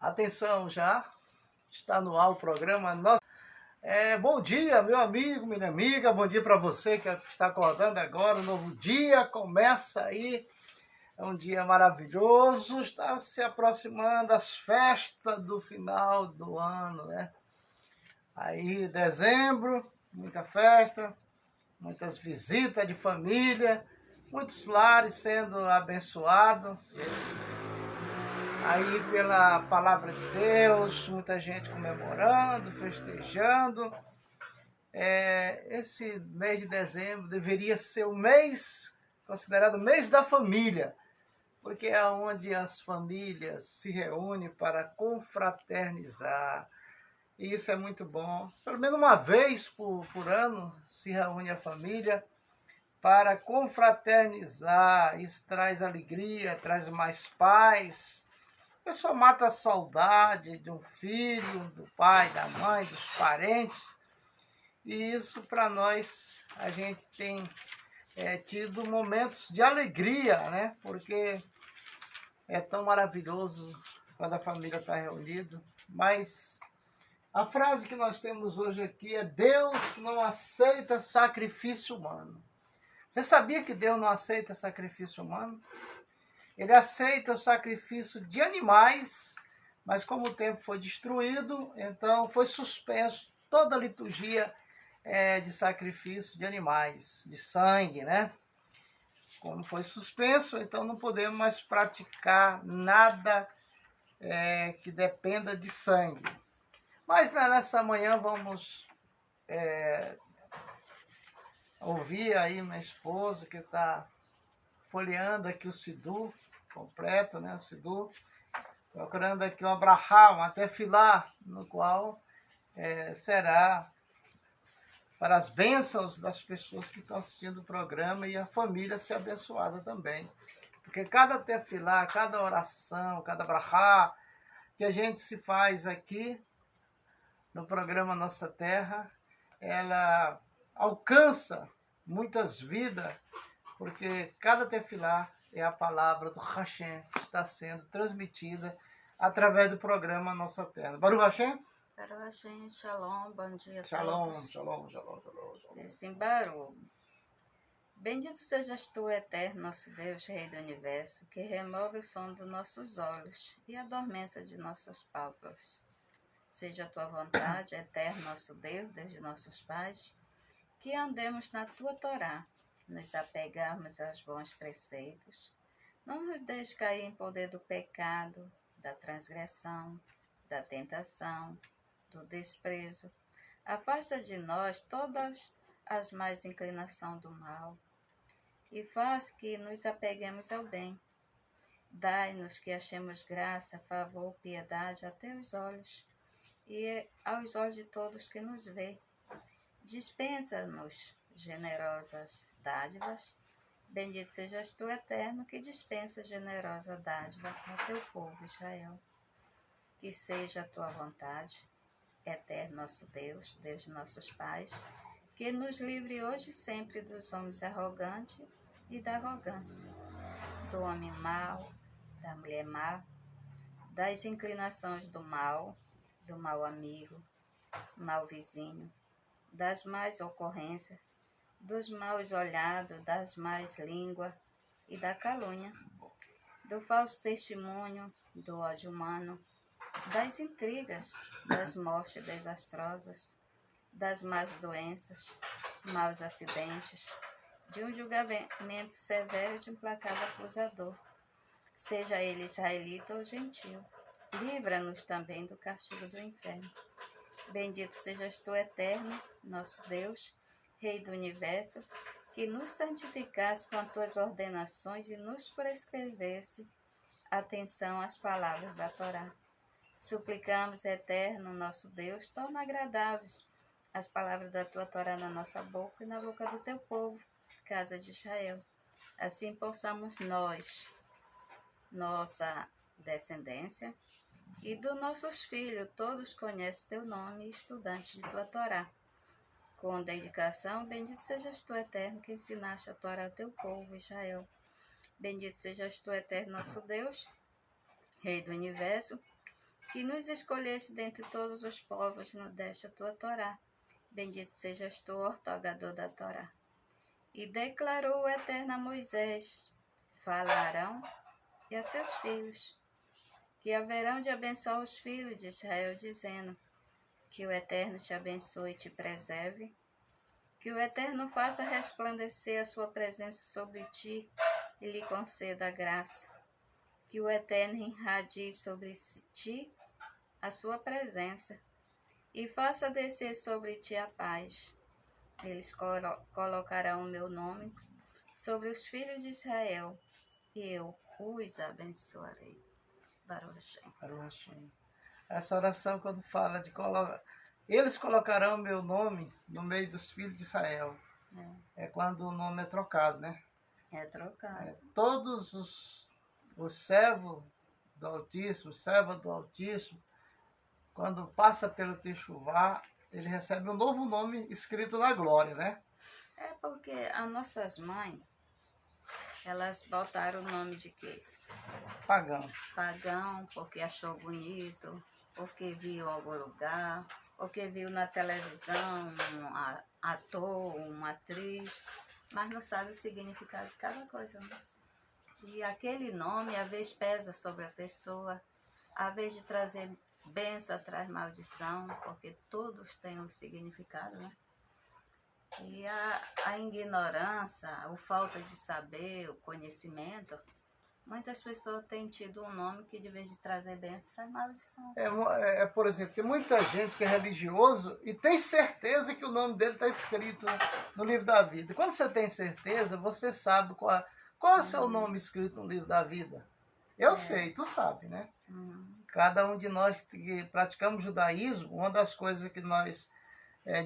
Atenção, já está no ar o programa. Bom dia, meu amigo, minha amiga. Bom dia para você que está acordando agora. Um novo dia começa aí. É um dia maravilhoso. Está se aproximando as festas do final do ano, né? Aí, dezembro, muita festa, muitas visitas de família, muitos lares sendo abençoados. Aí pela palavra de Deus, muita gente comemorando, festejando. Esse mês de dezembro deveria ser o mês considerado o mês da família, porque é onde as famílias se reúnem para confraternizar. E isso é muito bom. Pelo menos uma vez por ano se reúne a família para confraternizar. Isso traz alegria, traz mais paz. A pessoa mata a saudade de um filho, do pai, da mãe, dos parentes. E isso para nós, a gente tem tido momentos de alegria, né? Porque é tão maravilhoso quando a família está reunida. Mas a frase que nós temos hoje aqui é: Deus não aceita sacrifício humano. Você sabia que Deus não aceita sacrifício humano? Ele aceita o sacrifício de animais, mas como o templo foi destruído, então foi suspenso toda a liturgia de sacrifício de animais, de sangue, né? Como foi suspenso, então não podemos mais praticar nada que dependa de sangue. Mas nessa manhã vamos ouvir aí minha esposa que está folheando aqui o Sidu completo, né? O Sidu, procurando aqui um abraham, até filar, no qual será para as bênçãos das pessoas que estão assistindo o programa e a família ser abençoada também. Porque cada tefilá, cada oração, cada brachá que a gente se faz aqui no programa Nossa Terra, ela alcança muitas vidas, porque cada tefilá é a palavra do Hashem que está sendo transmitida através do programa Nossa Terra. Baruch Hashem? Baruch Hashem, shalom, bom dia a Shalom, todos. shalom, shalom, shalom, shalom. Assim, Baruch, bendito sejas tu, eterno nosso Deus, Rei do Universo, que remove o som dos nossos olhos e a dormência de nossas pálpebras. Seja a tua vontade, eterno nosso Deus, Deus de nossos pais, que andemos na tua Torá, nos apegarmos aos bons preceitos, não nos deixe cair em poder do pecado, da transgressão, da tentação, do desprezo. Afasta de nós todas as más inclinações do mal e faz que nos apeguemos ao bem. Dai-nos que achemos graça, favor, piedade a teus olhos e aos olhos de todos que nos vê. Dispensa-nos generosas dádivas. Bendito sejas tu, eterno, que dispensa generosa dádiva ao teu povo Israel. Que seja a tua vontade, eterno nosso Deus, Deus de nossos pais, que nos livre hoje e sempre dos homens arrogantes e da arrogância, do homem mau, da mulher má, das inclinações do mal amigo, mau vizinho, das más ocorrências, dos maus olhados, das más línguas e da calúnia, do falso testemunho, do ódio humano, das intrigas, das mortes desastrosas, das más doenças, maus acidentes, de um julgamento severo e de implacável acusador, seja ele israelita ou gentil. Livra-nos também do castigo do inferno. Bendito sejas tu, eterno, nosso Deus, Rei do Universo, que nos santificasse com as tuas ordenações e nos prescrevesse atenção às palavras da Torá. Suplicamos, eterno, nosso Deus, torna agradáveis as palavras da tua Torá na nossa boca e na boca do teu povo, casa de Israel. Assim possamos nós, nossa descendência e dos nossos filhos, todos conhecem teu nome, estudantes de tua Torá. Com dedicação, bendito sejas tu, eterno, que ensinaste a Torá ao teu povo, Israel. Bendito sejas tu, eterno, nosso Deus, Rei do Universo, que nos escolheste dentre todos os povos, nos deste a tua Torá. Bendito sejas tu, ortogador da Torá. E declarou o Eterno a Moisés: falarão e a seus filhos, que haverão de abençoar os filhos de Israel, dizendo: que o Eterno te abençoe e te preserve, que o Eterno faça resplandecer a sua presença sobre ti e lhe conceda a graça, que o Eterno irradie sobre ti a sua presença e faça descer sobre ti a paz. Eles colocarão o meu nome sobre os filhos de Israel e eu os abençoarei. Baruch Hashem. Baruch Hashem. Essa oração, quando fala de eles colocarão meu nome no meio dos filhos de Israel. É quando o nome é trocado, né? É trocado. Todos os servos do Altíssimo, serva do Altíssimo, quando passa pelo Techuvá, ele recebe um novo nome escrito na glória, né? É porque as nossas mães, elas botaram o nome de quê? Pagão. Pagão, porque achou bonito, porque viu em algum lugar, porque viu na televisão um ator, uma atriz, mas não sabe o significado de cada coisa, né? E aquele nome, às vezes, pesa sobre a pessoa, às vezes de trazer bênção, traz maldição, porque todos têm um significado, né? E a ignorância, a falta de saber, o conhecimento, muitas pessoas têm tido um nome que, de vez de trazer bênção, traz maldição. Por exemplo, tem muita gente que é religioso e tem certeza que o nome dele está escrito no livro da vida. Quando você tem certeza, você sabe qual é o seu nome escrito no livro da vida. Eu sei, tu sabe, né? Cada um de nós que praticamos judaísmo, uma das coisas que nós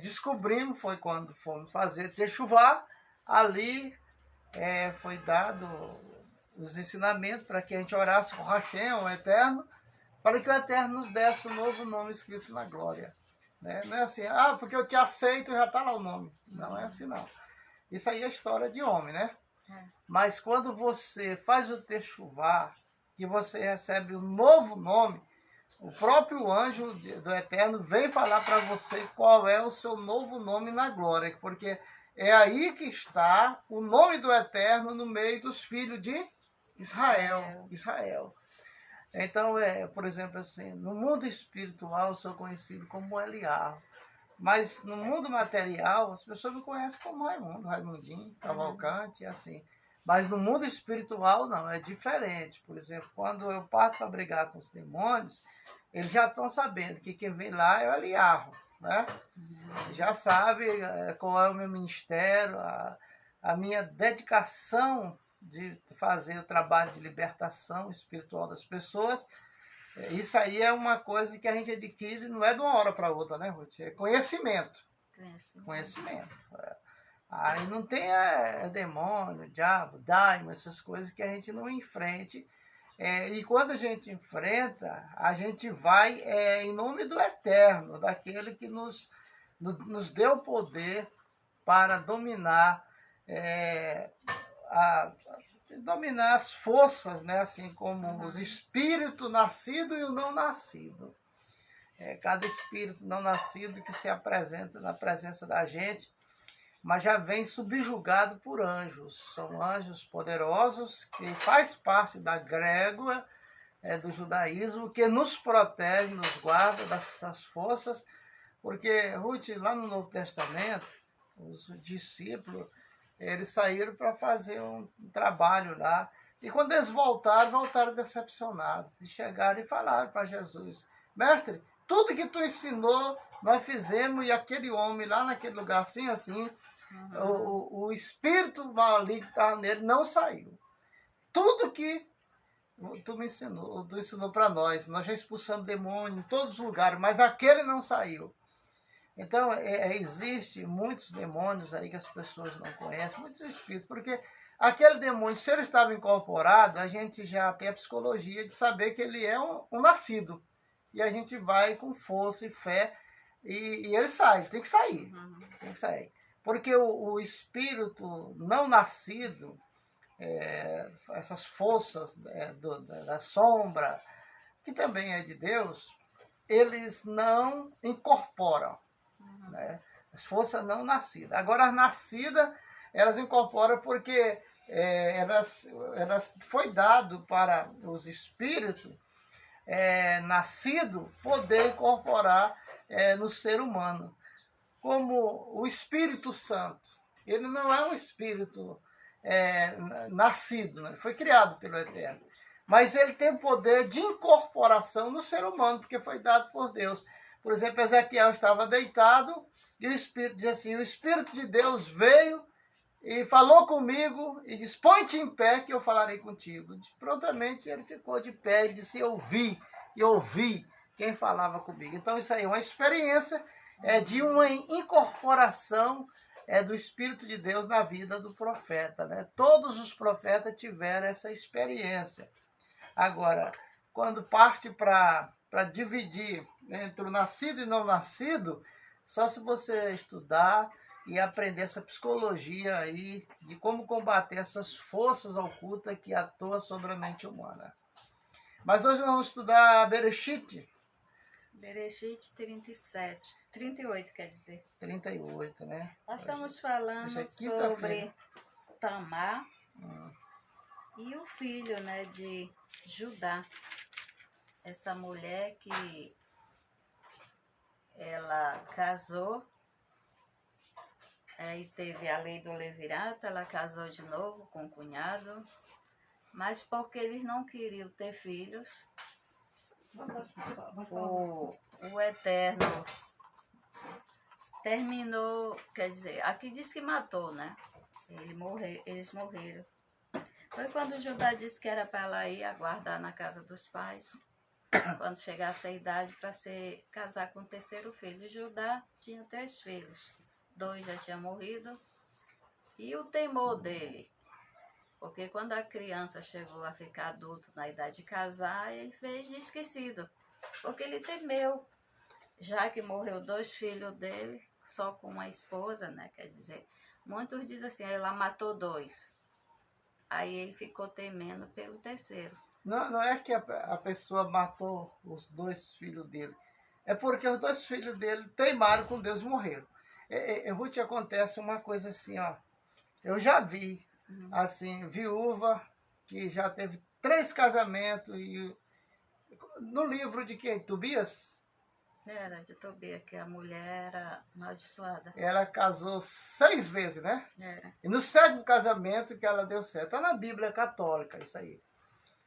descobrimos foi quando fomos fazer Techuvá, ali foi dado os ensinamentos para que a gente orasse com Hashem, o Eterno, para que o Eterno nos desse um novo nome escrito na glória. Né? Não é assim, porque eu te aceito, já está lá o nome. Não é assim, não. Isso aí é história de homem, né? Mas quando você faz o Techuvá, que você recebe um novo nome, o próprio anjo do Eterno vem falar para você qual é o seu novo nome na glória, porque é aí que está o nome do Eterno no meio dos filhos de Israel. Então, por exemplo, assim, no mundo espiritual eu sou conhecido como Eliarro, mas no mundo material as pessoas me conhecem como Raimundinho, Cavalcante, assim. Mas no mundo espiritual não, é diferente. Por exemplo, quando eu parto para brigar com os demônios, eles já estão sabendo que quem vem lá é o Eliarro, né? Já sabe qual é o meu ministério, a minha dedicação de fazer o trabalho de libertação espiritual das pessoas. Isso aí é uma coisa que a gente adquire, não é de uma hora para outra, né, Ruth? É conhecimento. Conhecimento. Aí não tem demônio, diabo, daimon, essas coisas que a gente não enfrente. E quando a gente enfrenta, a gente vai em nome do Eterno, daquele que nos deu o poder para dominar dominar as forças, né? Assim como os espíritos nascidos e o não nascido. Cada espírito não nascido que se apresenta na presença da gente, mas já vem subjugado por anjos. São anjos poderosos que faz parte da grégora do judaísmo, que nos protege, nos guarda dessas forças, porque, Ruth, lá no Novo Testamento, os discípulos, eles saíram para fazer um trabalho lá, e quando eles voltaram decepcionados, e chegaram e falaram para Jesus: mestre, tudo que tu ensinou, nós fizemos, e aquele homem lá naquele lugar, assim, o espírito maligno que estava nele não saiu. Tudo que tu ensinou para nós já expulsamos demônio em todos os lugares, mas aquele não saiu. Então, existe muitos demônios aí que as pessoas não conhecem, muitos espíritos, porque aquele demônio, se ele estava incorporado, a gente já tem a psicologia de saber que ele é um nascido. E a gente vai com força e fé, e ele sai, tem que sair. Tem que sair. Porque o espírito não nascido, essas forças da sombra, que também é de Deus, eles não incorporam, né? As forças não nascidas. Agora, as nascidas, elas incorporam porque elas foi dado para os espíritos nascidos poder incorporar no ser humano. Como o Espírito Santo. Ele não é um espírito nascido, né? Ele foi criado pelo Eterno. Mas ele tem o poder de incorporação no ser humano, porque foi dado por Deus. Por exemplo, Ezequiel estava deitado e o Espírito diz assim, o Espírito de Deus veio e falou comigo e disse, põe-te em pé que eu falarei contigo. Prontamente ele ficou de pé e disse, eu ouvi quem falava comigo. Então isso aí é uma experiência de uma incorporação do Espírito de Deus na vida do profeta, né? Todos os profetas tiveram essa experiência. Agora, quando parte para dividir entre o nascido e não nascido, só se você estudar e aprender essa psicologia aí de como combater essas forças ocultas que atuam sobre a mente humana. Mas hoje nós vamos estudar Bereshit. Bereshit 38, quer dizer. 38, né? Nós estamos falando sobre Tamar e o filho, né, de Judá. Essa mulher que ela casou, aí teve a lei do levirato, ela casou de novo com o cunhado, mas porque eles não queriam ter filhos, o Eterno terminou, quer dizer, aqui diz que matou, né? Eles morreram. Foi quando Judá disse que era para ela ir aguardar na casa dos pais, quando chegasse a idade para casar com o terceiro filho. Judá tinha 3 filhos, 2 já tinham morrido, e o temor dele, porque quando a criança chegou a ficar adulto na idade de casar, ele fez de esquecido, porque ele temeu, já que morreu 2 filhos dele, só com uma esposa, né? Quer dizer, muitos dizem assim, ela matou 2. Aí ele ficou temendo pelo terceiro. Não é que a pessoa matou os 2 filhos dele. É porque os 2 filhos dele teimaram com Deus e morreram. Ruth, acontece uma coisa assim, ó. Eu já vi, assim, viúva que já teve 3 casamentos e no livro de quem? Tobias? Era de Tobias, que a mulher era amaldiçoada. Ela casou 6 vezes, né? Era. E no 7º casamento que ela deu certo. Está na Bíblia católica, isso aí.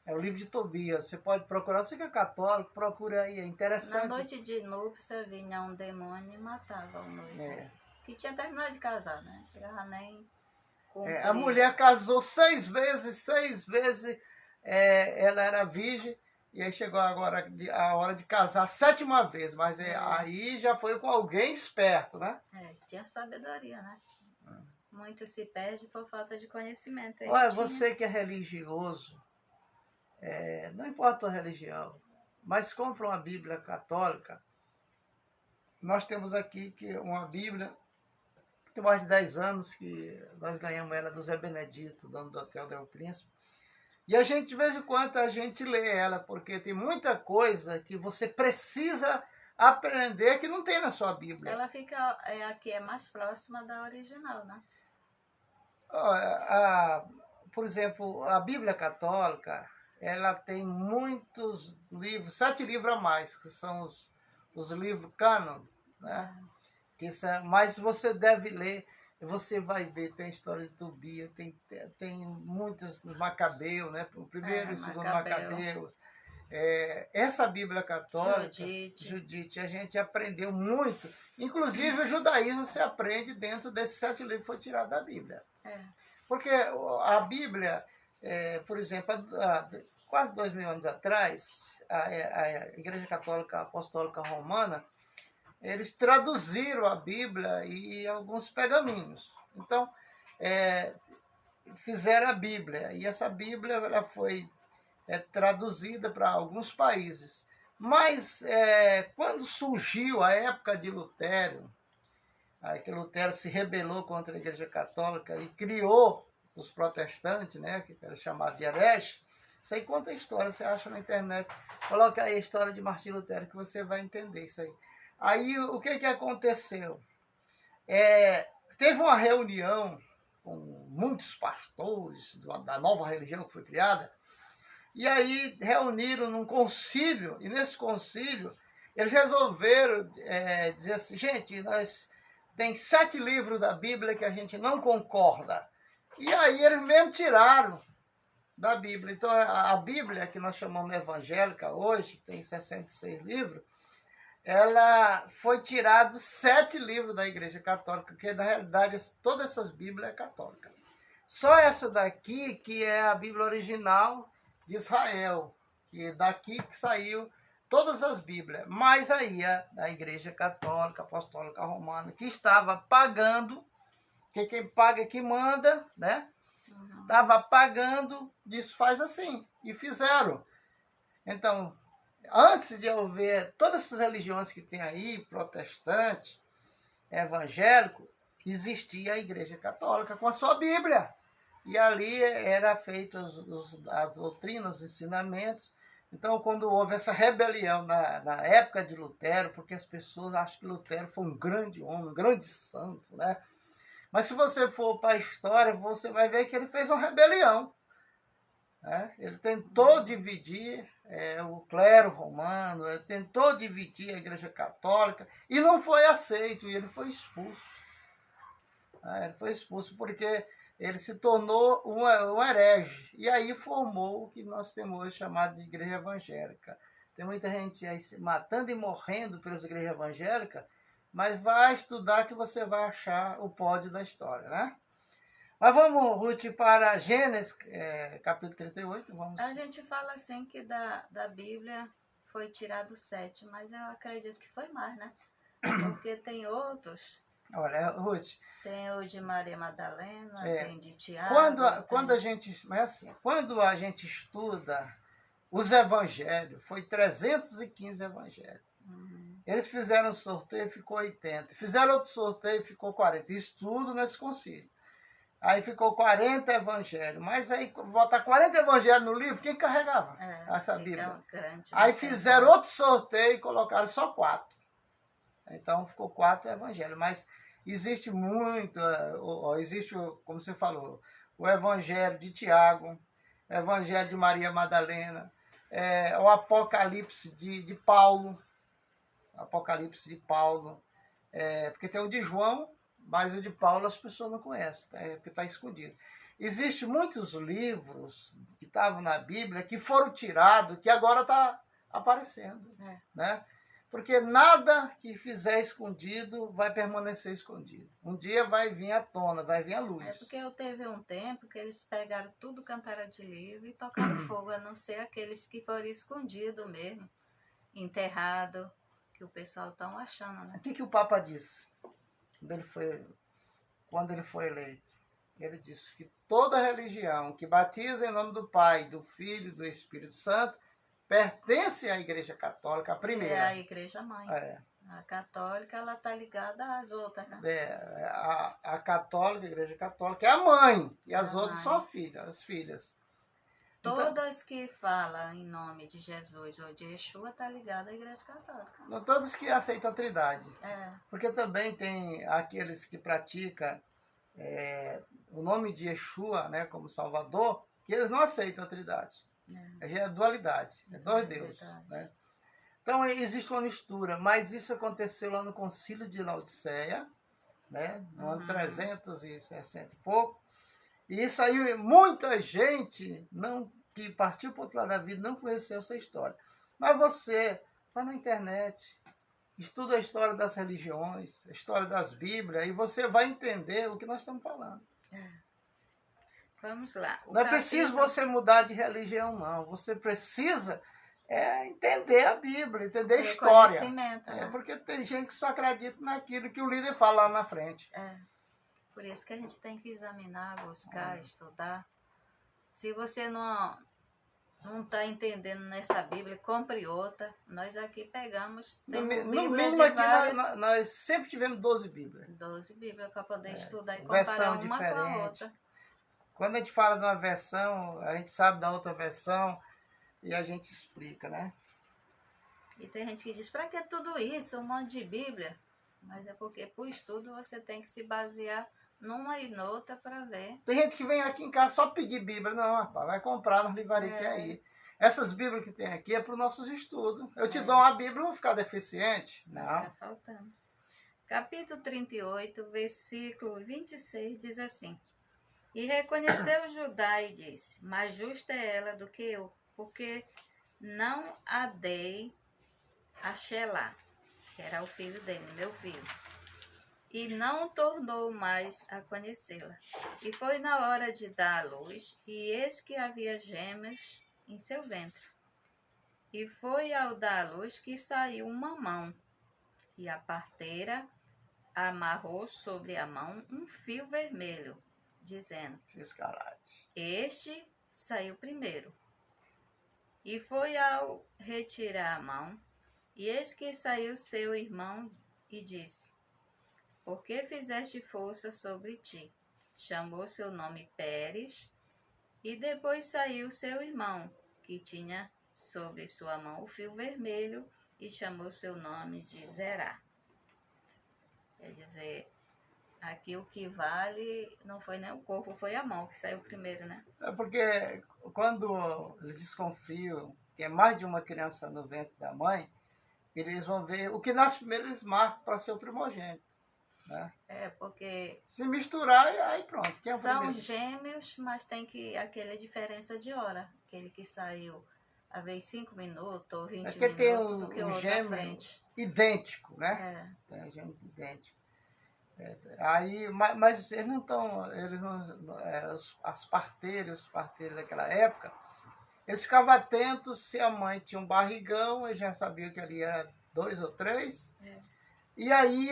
É o livro de Tobias. Você pode procurar. Você que é católico, procura aí. É interessante. Na noite de núpcia vinha um demônio e matava o noivo. Que tinha terminado de casar, né? Chegava nem cumprir. A mulher casou 6 vezes. 6 vezes ela era virgem. E aí chegou agora a hora de casar a 7ª vez. Mas aí já foi com alguém esperto, né? Tinha sabedoria, né? Muito se perde por falta de conhecimento. Olha, você que é religioso, não importa a religião, mas compra uma Bíblia católica. Nós temos aqui uma Bíblia, tem mais de 10 anos que nós ganhamos ela do Zé Benedito, dono do Hotel Del Príncipe. E a gente, de vez em quando, a gente lê ela, porque tem muita coisa que você precisa aprender que não tem na sua Bíblia. Ela fica, aqui é mais próxima da original, né? Por exemplo, a Bíblia católica, ela tem muitos livros, 7 livros a mais, que são os livros cânon, né? Mas você deve ler, você vai ver, tem a história de Tobias, tem muitos Macabeu, né? O primeiro e o segundo Macabeus. Essa Bíblia católica, Judite, a gente aprendeu muito. Inclusive o judaísmo se aprende dentro desses 7 livros que foi tirado da Bíblia. Porque a Bíblia, por exemplo, quase 2000 anos atrás, a Igreja Católica Apostólica Romana, eles traduziram a Bíblia e alguns pergaminhos. Então, fizeram a Bíblia. E essa Bíblia ela foi traduzida para alguns países. Mas, quando surgiu a época de Lutero, que Lutero se rebelou contra a Igreja Católica e criou os protestantes, né, que era chamado de herege, Isso aí conta a história, você acha na internet. Coloca aí a história de Martinho Lutero que você vai entender isso aí. Aí o que aconteceu? Teve uma reunião com muitos pastores da nova religião que foi criada, e aí reuniram num concílio, e nesse concílio eles resolveram dizer assim, gente, nós tem 7 livros da Bíblia que a gente não concorda. E aí eles mesmo tiraram da Bíblia. Então a Bíblia, que nós chamamos evangélica hoje, que tem 66 livros, ela foi tirado 7 livros da Igreja Católica, porque na realidade todas essas Bíblias é católica. Só essa daqui que é a Bíblia original de Israel, que daqui que saiu todas as Bíblias. Mas aí a Igreja Católica, Apostólica Romana, que estava pagando, que quem paga é que manda, né? Estava pagando, disse, faz assim. E fizeram. Então, antes de eu ver todas essas religiões que tem aí, protestante, evangélico, existia a Igreja Católica com a sua Bíblia. E ali era feito as doutrinas, os ensinamentos. Então, quando houve essa rebelião na época de Lutero, porque as pessoas acham que Lutero foi um grande homem, um grande santo, né? Mas se você for para a história, você vai ver que ele fez uma rebelião. Né? Ele tentou dividir o clero romano, ele tentou dividir a Igreja Católica e não foi aceito, e ele foi expulso. Ele foi expulso porque ele se tornou um herege. E aí formou o que nós temos hoje chamado de Igreja Evangélica. Tem muita gente aí se matando e morrendo pelas igrejas evangélicas, mas vai estudar que você vai achar o pódio da história, né? Mas vamos, Ruth, para Gênesis, capítulo 38. Vamos... A gente fala assim que da Bíblia foi tirado 7, mas eu acredito que foi mais, né? Porque tem outros. Olha, Ruth... Tem o de Maria Madalena, tem de Tiago. Quando a gente estuda os evangelhos, foi 315 evangelhos. Eles fizeram um sorteio, ficou 80. Fizeram outro sorteio, ficou 40. Isso tudo nesse concílio. Aí ficou 40 evangelhos. Mas aí, botar 40 evangelhos no livro, quem carregava essa Bíblia? Aí fizeram outro sorteio e colocaram só 4. Então ficou 4 evangelhos. Mas existe muito, existe, como você falou, o evangelho de Tiago, o evangelho de Maria Madalena, o Apocalipse de Paulo, porque tem o de João, mas o de Paulo as pessoas não conhecem, porque está escondido. Existem muitos livros que estavam na Bíblia que foram tirados, que agora está aparecendo, né? Porque nada que fizer escondido vai permanecer escondido. Um dia vai vir à tona, vai vir à luz. Porque eu teve um tempo que eles pegaram tudo cantaram de livro e tocaram fogo, a não ser aqueles que foram escondidos mesmo, enterrado, que o pessoal está achando, né? O que o Papa disse quando ele foi eleito? Ele disse que toda religião que batiza em nome do Pai, do Filho e do Espírito Santo pertence à Igreja Católica, a primeira. É a Igreja Mãe. A católica, ela está ligada às outras, né? A católica, a Igreja Católica é a mãe, e as outras são as filhas. Todas que falam em nome de Jesus ou de Yeshua está ligada à Igreja Católica. Não todos que aceitam a Trindade. Porque também tem aqueles que praticam o nome de Yeshua, né, como Salvador, que eles não aceitam a Trindade. É dualidade, é dois deuses. Né? Então existe uma mistura, mas isso aconteceu lá no Concílio de Laodiceia, né, no ano 360 e pouco. E isso aí, muita gente que partiu para o outro lado da vida não conheceu essa história. Mas você vai na internet, estuda a história das religiões, a história das Bíblias, e você vai entender o que nós estamos falando. Vamos lá. Não é preciso você mudar de religião, não. Você precisa entender a Bíblia, entender a história. Conhecimento, né? Porque tem gente que só acredita naquilo que o líder fala lá na frente. Por isso que a gente tem que examinar, buscar, estudar. Se você não está entendendo nessa Bíblia, compre outra. Nós aqui pegamos, temos no mínimo aqui várias... nós sempre tivemos 12 Bíblias. 12 Bíblias para poder estudar e comparar uma com a outra. Quando a gente fala de uma versão, a gente sabe da outra versão e a gente explica, né? E tem gente que diz, para que tudo isso, um monte de Bíblia? Mas é porque para o estudo você tem que se basear numa e noutra para ver. Tem gente que vem aqui em casa só pedir Bíblia. Não, rapaz, vai comprar nas livrarias que é aí. Essas Bíblias que tem aqui é para os nossos estudos. Eu te dou uma Bíblia, eu vou ficar deficiente? Não. Está faltando. Capítulo 38, versículo 26 diz assim: E reconheceu Judá e disse, mais justa é ela do que eu, porque não a dei a Xelá, que era o filho dele, meu filho, e não tornou mais a conhecê-la. E foi na hora de dar à luz, e eis que havia gêmeos em seu ventre. E foi ao dar à luz que saiu uma mão, e a parteira amarrou sobre a mão um fio vermelho, dizendo, este saiu primeiro. E foi ao retirar a mão, e eis que saiu seu irmão e disse, por que fizeste força sobre ti? Chamou seu nome Pérez, e depois saiu seu irmão, que tinha sobre sua mão o fio vermelho, e chamou seu nome de Zerá. Quer dizer, aqui o que vale não foi nem o corpo, foi a mão que saiu primeiro, né? É porque quando eles desconfiam que é mais de uma criança no ventre da mãe, eles vão ver o que nasce primeiro, eles marcam para ser o primogênito. Né? É, porque se misturar, aí pronto. Quem é o são primeiro? Gêmeos, mas tem que aquela diferença de hora. Aquele que saiu, às vezes 5 minutos ou 20 porque minutos tem do que o outro gêmeo à frente. Idêntico, né? É. Tem gêmeo idêntico. Aí, mas eles não estão, as parteiras, os parteiros daquela época, eles ficavam atentos se a mãe tinha um barrigão, eles já sabiam que ali era 2 ou 3. E aí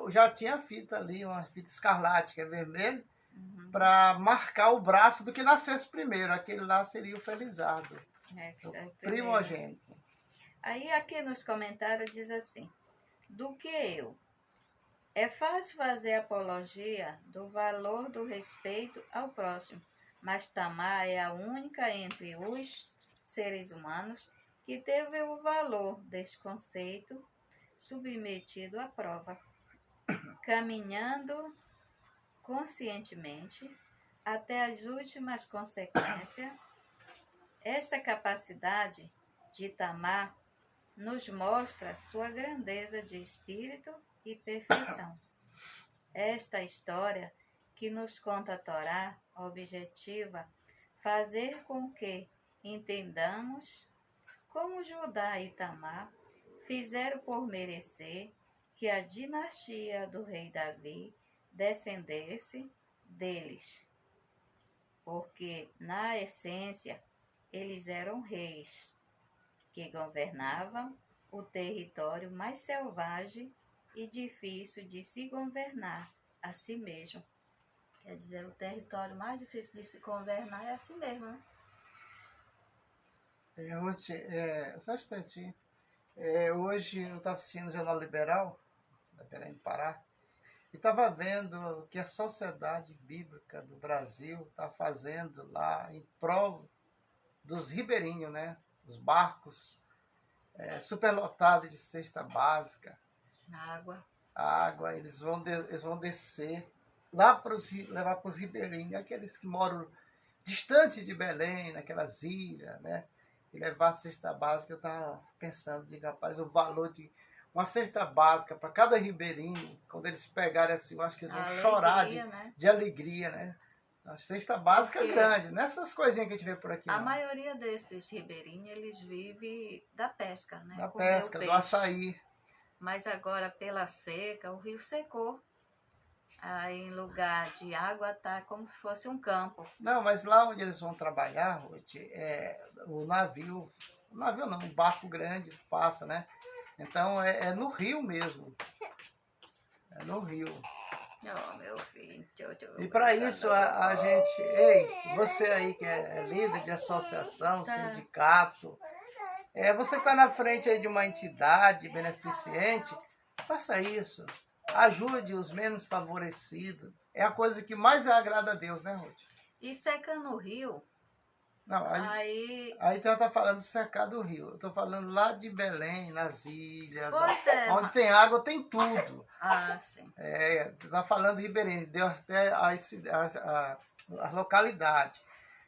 já tinha fita ali, uma fita escarlate, que é vermelho, para marcar o braço do que nascesse primeiro. Aquele lá seria o felizardo, o primogênito. Aí aqui nos comentários diz assim, do que eu? É fácil fazer apologia do valor do respeito ao próximo, mas Tamar é a única entre os seres humanos que teve o valor deste conceito submetido à prova, caminhando conscientemente até as últimas consequências. Esta capacidade de Tamar nos mostra sua grandeza de espírito e perfeição. Esta história que nos conta a Torá objetiva fazer com que entendamos como Judá e Tamar fizeram por merecer que a dinastia do rei Davi descendesse deles, porque na essência eles eram reis que governavam o território mais selvagem e difícil de se governar a si mesmo. Quer dizer, o território mais difícil de se governar é a si mesmo, né? Só um instantinho. Hoje eu estava assistindo o Jornal Liberal, da Belém do Pará, e estava vendo o que a Sociedade Bíblica do Brasil está fazendo lá em prol dos ribeirinhos, né? Os barcos superlotados de cesta básica. Água, eles vão descer lá para levar para os ribeirinhos, aqueles que moram distante de Belém, naquelas ilhas, né? E levar a cesta básica. Eu estava pensando, rapaz, o valor de uma cesta básica para cada ribeirinho, quando eles pegarem assim, eu acho que eles vão chorar de alegria, né? A cesta básica é grande, nessas coisinhas que a gente vê por aqui. A maioria desses ribeirinhos, eles vivem da pesca, né? Da pesca, do açaí. Mas agora, pela seca, o rio secou. Aí, em lugar de água, está como se fosse um campo. Não, mas lá onde eles vão trabalhar, Ruth, o navio não, um barco grande passa, né? Então, é no rio mesmo. É no rio. Oh, meu filho. E para isso, a gente... Ei, você aí que é líder de associação, sindicato, você que está na frente aí de uma entidade beneficente, faça isso. Ajude os menos favorecidos. É a coisa que mais agrada a Deus, né, Ruth? E secando o rio, Não, aí tu já tá falando de secar do rio. Eu tô falando lá de Belém, nas ilhas, Pois é, onde tem água tem tudo. sim. Tu tá falando de Ribeirinho, deu até as localidades.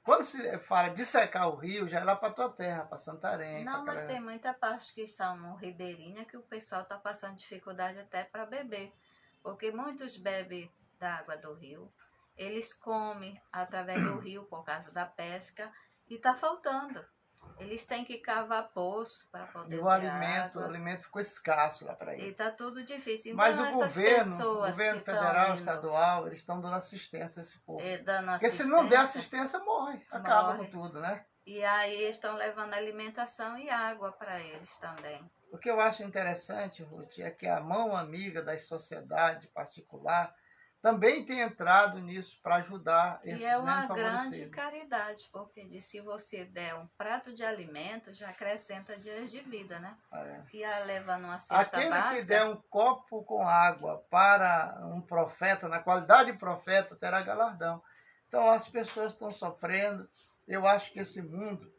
Quando se fala de secar o rio, já é lá para tua terra, para Santarém. Não, mas aquela... tem muita parte que são ribeirinha que o pessoal está passando dificuldade até para beber. Porque muitos bebem da água do rio, eles comem através do rio por causa da pesca e está faltando. Eles têm que cavar poço para poder E ter o água. alimento ficou escasso lá para E eles. está tudo difícil. Então, Mas o essas governo pessoas que federal, estão indo estadual, eles estão dando assistência a esse povo. dando Porque se assistência, não der assistência, acaba com morre. tudo, né? E aí estão levando alimentação e água para eles também. O que eu acho interessante, Ruth, é que a mão amiga da sociedade particular também tem entrado nisso para ajudar esses E é uma menos grande favorecidos. caridade, porque se você der um prato de alimento, já acrescenta dias de vida, né? E levando uma cesta Aquele básica... que der um copo com água para um profeta, na qualidade de profeta, terá galardão. Então as pessoas estão sofrendo. Eu acho que esse mundo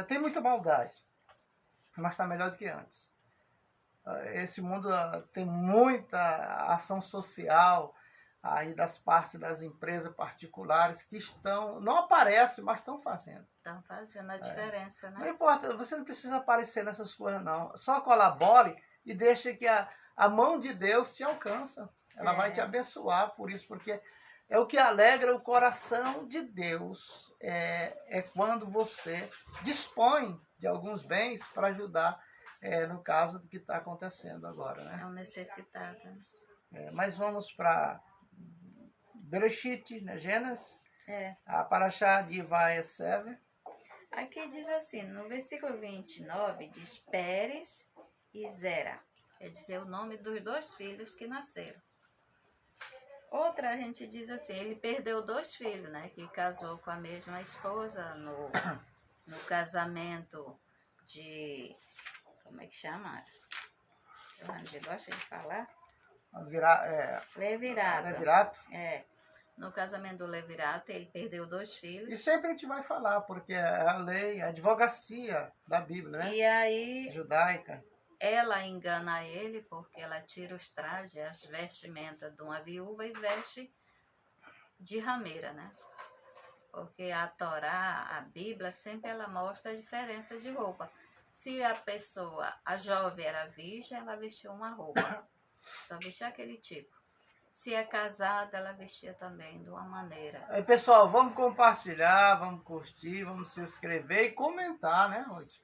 tem muita maldade, mas está melhor do que antes. Esse mundo tem muita ação social aí das partes das empresas particulares que não aparecem, mas estão fazendo. Estão fazendo a diferença, né? Não importa, você não precisa aparecer nessas coisas, não. Só colabore e deixe que a mão de Deus te alcança. Ela vai te abençoar por isso, porque é o que alegra o coração de Deus. É quando você dispõe de alguns bens para ajudar, no caso do que está acontecendo agora, né? É um necessitado. Mas vamos para Bereshit, né? Gênesis. A Parashá de Vaesev. Aqui diz assim, no versículo 29, diz Pérez e Zera. Quer dizer, o nome dos dois filhos que nasceram. Outra, a gente diz assim, ele perdeu 2 filhos, né? Que casou com a mesma esposa no casamento de... Como é que chama? O Randy gosta de falar? Levirato. No casamento do Levirato, ele perdeu 2 filhos. E sempre a gente vai falar, porque é a lei, a advocacia da Bíblia, né? E aí... Judaica. Ela engana ele porque ela tira os trajes, as vestimentas de uma viúva e veste de rameira, né? Porque a Torá, a Bíblia, sempre ela mostra a diferença de roupa. Se a jovem era virgem, ela vestia uma roupa. Só vestia aquele tipo. Se é casada, ela vestia também de uma maneira. Aí, pessoal, vamos compartilhar, vamos curtir, vamos se inscrever e comentar, né, Ruth?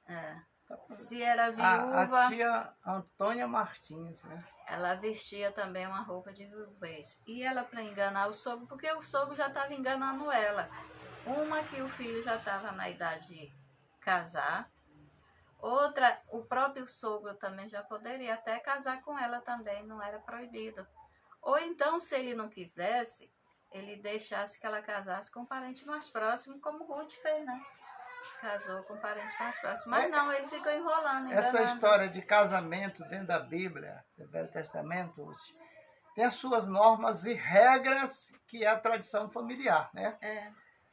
Se era viúva... A tia Antônia Martins, né? Ela vestia também uma roupa de viuvez. E ela, para enganar o sogro, porque o sogro já estava enganando ela. Uma que o filho já estava na idade de casar. Outra, o próprio sogro também já poderia até casar com ela também, não era proibido. Ou então, se ele não quisesse, ele deixasse que ela casasse com um parente mais próximo, como Ruth fez, né? Casou com um parente mais próximo. Mas não, ele ficou enrolando. Essa história de casamento dentro da Bíblia, do Velho Testamento, Ruth, tem as suas normas e regras, que é a tradição familiar, né?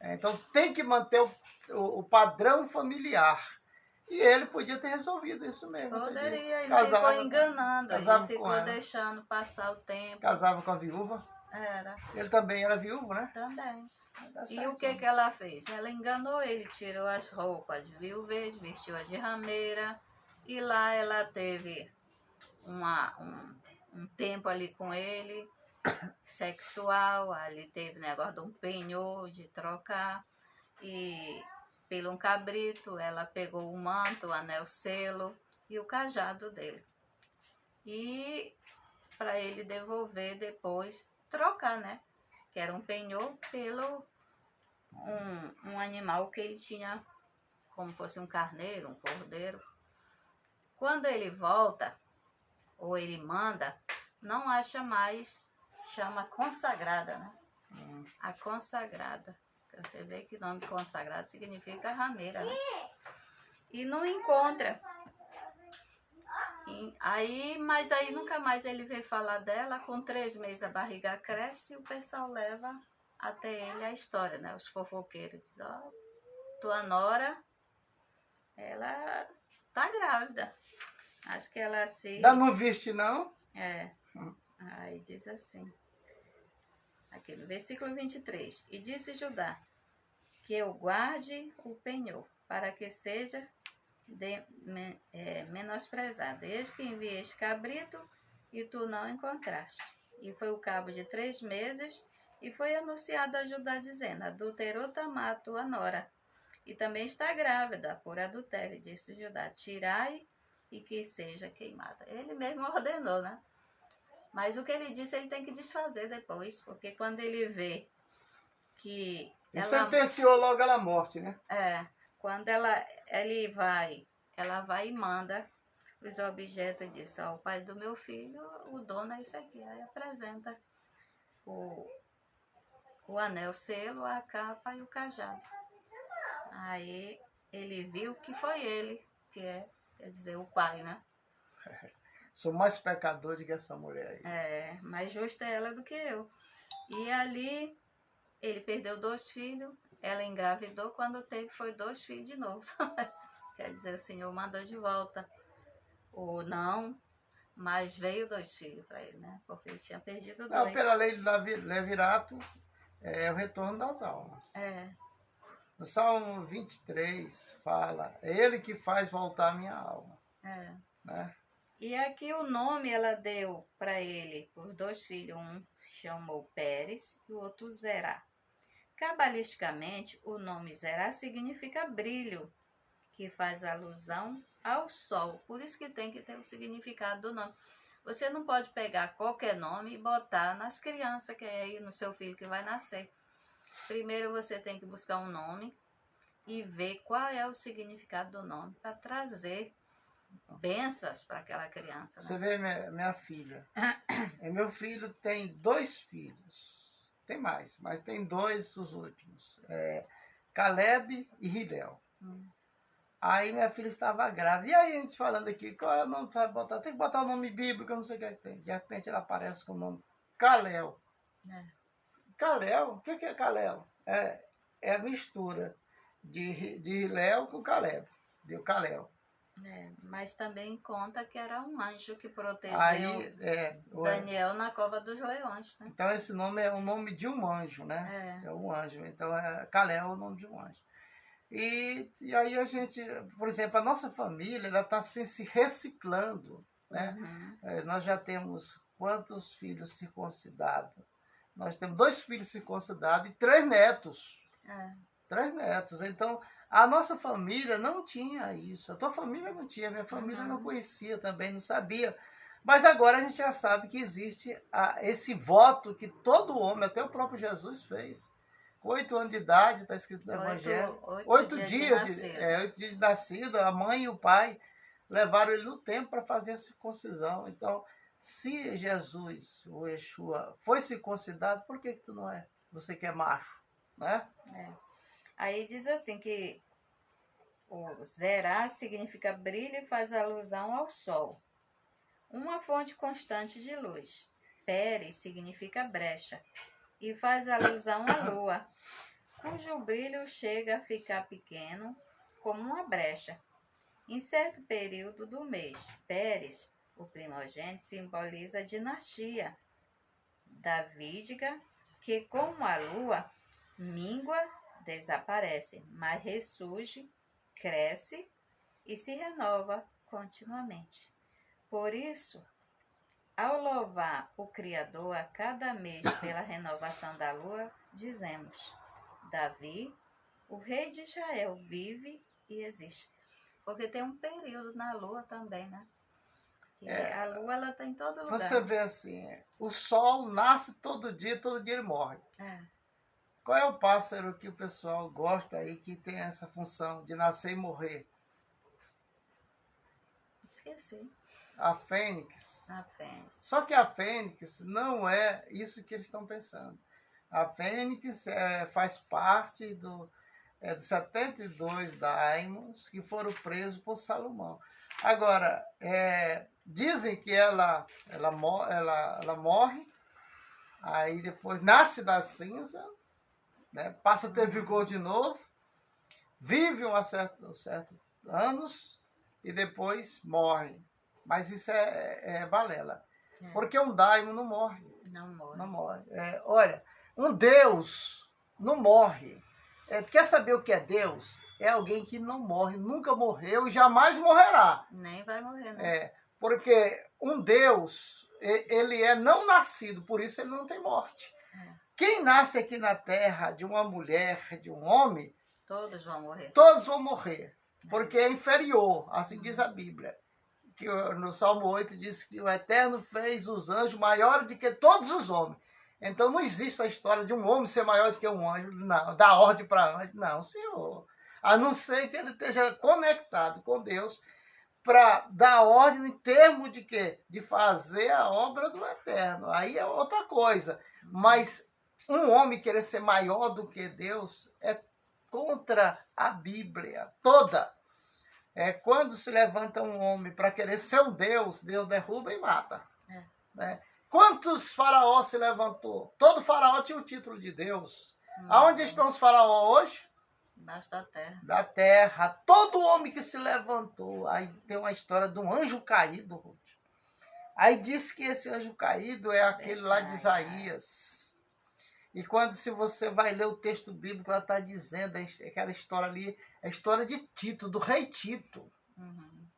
Então tem que manter o padrão familiar. E ele podia ter resolvido isso mesmo. Poderia, ele ficou enganando, ele ficou deixando passar o tempo. Casava com a viúva. Era. Ele também era viúvo, né? Também. E o que ela fez? Ela enganou ele, tirou as roupas de viuvez, vestiu-a de rameira. E lá ela teve um tempo ali com ele, sexual. Ali teve negócio de um penhor, de trocar. E pelo um cabrito, ela pegou o manto, o anel selo e o cajado dele. E para ele devolver depois, trocar, né? Que era um penhor pelo um animal que ele tinha, como fosse um carneiro, um cordeiro. Quando ele volta, ou ele manda, não acha mais, chama consagrada, né? A consagrada. Você vê que o nome consagrado significa rameira, né? E não encontra. Mas aí nunca mais ele veio falar dela. Com 3 meses a barriga cresce e o pessoal leva até ele a história, né? Os fofoqueiros dizem, ó, tua nora, ela tá grávida. Acho que ela se... Ainda não viste, não? É. Aí diz assim, aqui no versículo 23. E disse Judá, que eu guarde o penhor, para que seja menosprezado. Eis que envieste cabrito, e tu não encontraste. E foi o cabo de 3 meses, e foi anunciado a Judá, dizendo, adulterou Tamar, tua nora, e também está grávida por adultério. Disse Judá, tirai e que seja queimada. Ele mesmo ordenou, né? Mas o que ele disse, ele tem que desfazer depois, porque quando ele vê que... Ele sentenciou logo ela à morte, né? Quando ela vai e manda os objetos e diz, ó, o pai do meu filho, o dono é isso aqui. Aí apresenta o anel, selo, a capa e o cajado. Aí ele viu que foi ele, que é, quer dizer, o pai, né? Sou mais pecador do que essa mulher aí. Mais justa é ela do que eu. E ali ele perdeu 2 filhos, ela engravidou, quando teve foi 2 filhos de novo. Quer dizer, o Senhor mandou de volta. Ou não, mas veio 2 filhos para ele, né? Porque ele tinha perdido 2. Não, pela lei do Levirato, é o retorno das almas. No Salmo 23 fala, é ele que faz voltar a minha alma. Né? E aqui o nome ela deu para ele, os 2 filhos, um chamou Pérez e o outro Zerá. Cabalisticamente, o nome Zerá significa brilho, que faz alusão ao sol. Por isso que tem que ter o significado do nome. Você não pode pegar qualquer nome e botar nas crianças, que é aí no seu filho que vai nascer. Primeiro você tem que buscar um nome e ver qual é o significado do nome, para trazer bênçãos para aquela criança. Né? Você vê minha filha. Meu filho tem 2 filhos. Tem mais, mas tem 2 os últimos. Caleb e Ridel. Aí minha filha estava grávida. E aí a gente falando aqui, qual é o nome que vai botar? Tem que botar o nome bíblico, eu não sei o que tem. De repente ela aparece com o nome Calel. Calel? O que é Calel? É a mistura de Léo com Caleb. Deu Calel. Mas também conta que era um anjo que protegeu Daniel na cova dos leões. Né? Então esse nome é o nome de um anjo, né? É um anjo. Então Calel é o nome de um anjo. E aí a gente, por exemplo, a nossa família, ela está se reciclando, né? Nós já temos quantos filhos circuncidados? Nós temos 2 filhos circuncidados e 3 netos. 3 netos. Então, a nossa família não tinha isso. A tua família não tinha, a minha família não conhecia também, não sabia. Mas agora a gente já sabe que existe esse voto que todo homem, até o próprio Jesus fez. 8 anos de idade, está escrito no Evangelho. 8 dias de nascido, a mãe e o pai levaram ele no templo para fazer a circuncisão. Então, se Jesus, o Yeshua, foi circuncidado, por que tu não é? Você que é macho, né? Aí diz assim que o Zerá significa brilho e faz alusão ao sol. Uma fonte constante de luz. Pérez significa brecha e faz alusão à lua, cujo brilho chega a ficar pequeno como uma brecha. Em certo período do mês, Pérez, o primogênito, simboliza a dinastia davídica, que como a lua, mingua, desaparece, mas ressurge, cresce e se renova continuamente. Por isso, ao louvar o Criador a cada mês pela renovação da lua, dizemos, Davi, o rei de Israel, vive e existe. Porque tem um período na lua também, né? Que a lua, ela está em todo lugar. Você vê assim, o sol nasce todo dia ele morre. Qual é o pássaro que o pessoal gosta aí, que tem essa função de nascer e morrer? Esqueci. A fênix. A fênix. Só que a fênix não é isso que eles estão pensando. A fênix faz parte dos 72 daimons que foram presos por Salomão. Agora, dizem que ela morre, aí depois nasce da cinza né? Passa a ter vigor de novo, vive certos anos e depois morre. Mas isso é balela. Porque um daimon não morre. Não morre. Não morre. Olha, um Deus não morre. Quer saber o que é Deus? É alguém que não morre, nunca morreu e jamais morrerá. Nem vai morrer, né? Porque um Deus, ele é não nascido, por isso ele não tem morte. Quem nasce aqui na Terra de uma mulher, de um homem, todos vão morrer. Todos vão morrer, porque é inferior, assim diz a Bíblia. Que no Salmo 8 diz que o Eterno fez os anjos maiores do que todos os homens. Então não existe a história de um homem ser maior do que um anjo, não, dar ordem para anjo, não, senhor. A não ser que ele esteja conectado com Deus para dar ordem em termos de quê? De fazer a obra do Eterno. Aí é outra coisa. Mas um homem querer ser maior do que Deus é contra a Bíblia toda. Quando se levanta um homem para querer ser um Deus, Deus derruba e mata. Né? Quantos faraós se levantou? Todo faraó tinha o título de Deus. Aonde estão os faraós hoje? Embaixo da terra. Da terra. Todo homem que se levantou. Aí tem uma história de um anjo caído, Ruth. Aí diz que esse anjo caído é aquele lá de Isaías. E se você vai ler o texto bíblico, ela está dizendo, aquela história ali, a história de Tito, do rei Tito.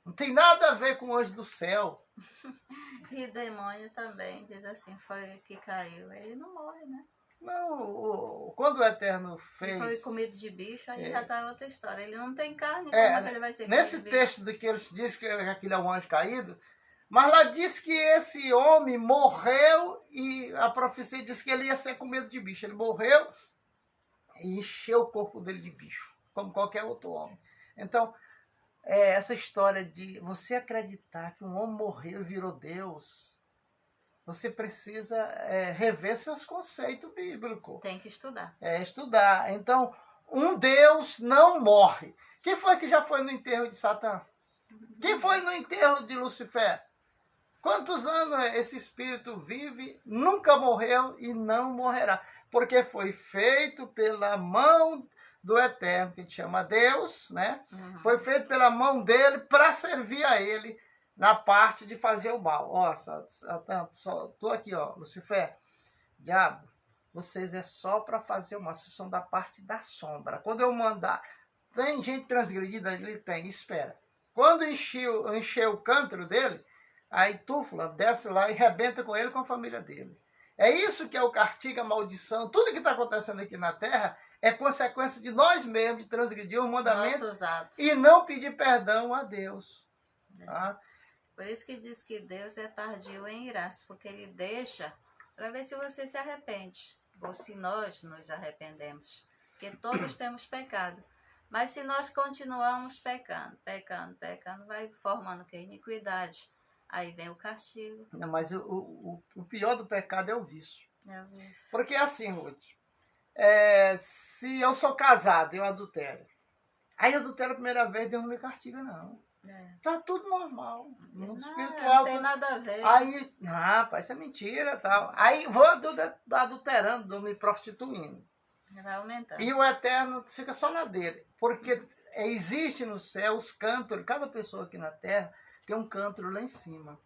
Não tem nada a ver com o anjo do céu. E o demônio também, diz assim, foi que caiu. Ele não morre, né? Não, quando o Eterno fez... Ele foi comido de bicho, aí já está outra história. Ele não tem carne, como é que ele vai ser comido de bicho? Nesse texto do que eles dizem que aquele é um anjo caído, mas lá diz que esse homem morreu e a profecia diz que ele ia ser comido de bicho. Ele morreu e encheu o corpo dele de bicho, como qualquer outro homem. Então, essa história de você acreditar que um homem morreu e virou Deus, você precisa rever seus conceitos bíblicos. Tem que estudar. Estudar. Então, um Deus não morre. Quem foi que já foi no enterro de Satã? Quem foi no enterro de Lucifer? Quantos anos esse espírito vive, nunca morreu e não morrerá. Porque foi feito pela mão do Eterno, que a gente chama Deus, né? Foi feito pela mão dele para servir a ele na parte de fazer o mal. Ó, tô aqui, ó, Lucifer, diabo, vocês é só para fazer o mal, vocês são da parte da sombra. Quando eu mandar, tem gente transgredida ali? Tem, espera. Quando encher o cântaro dele, aí Túfula desce lá e rebenta com ele, com a família dele. É isso que é o castigo, a maldição. Tudo que está acontecendo aqui na Terra é consequência de nós mesmos, de transgredir o mandamento e não pedir perdão a Deus. Tá? Por isso que diz que Deus é tardio em irar-se, porque ele deixa para ver se você se arrepende, ou se nós nos arrependemos. Porque todos temos pecado. Mas se nós continuamos pecando, vai formando que iniquidade. Aí vem o castigo. Não, mas o pior do pecado é o vício. É o vício. Porque assim, Ruth, se eu sou casado e eu adultero, aí eu adultero a primeira vez, Deus não me castiga, não. Tá tudo normal. No mundo espiritual. Não tem nada a ver. Aí, rapaz, isso é mentira, tal. Aí vou adulterando, me prostituindo. Vai aumentando. E o Eterno fica só na dele. Porque existe no céu os cântaros, cada pessoa aqui na terra tem um cântaro lá em cima.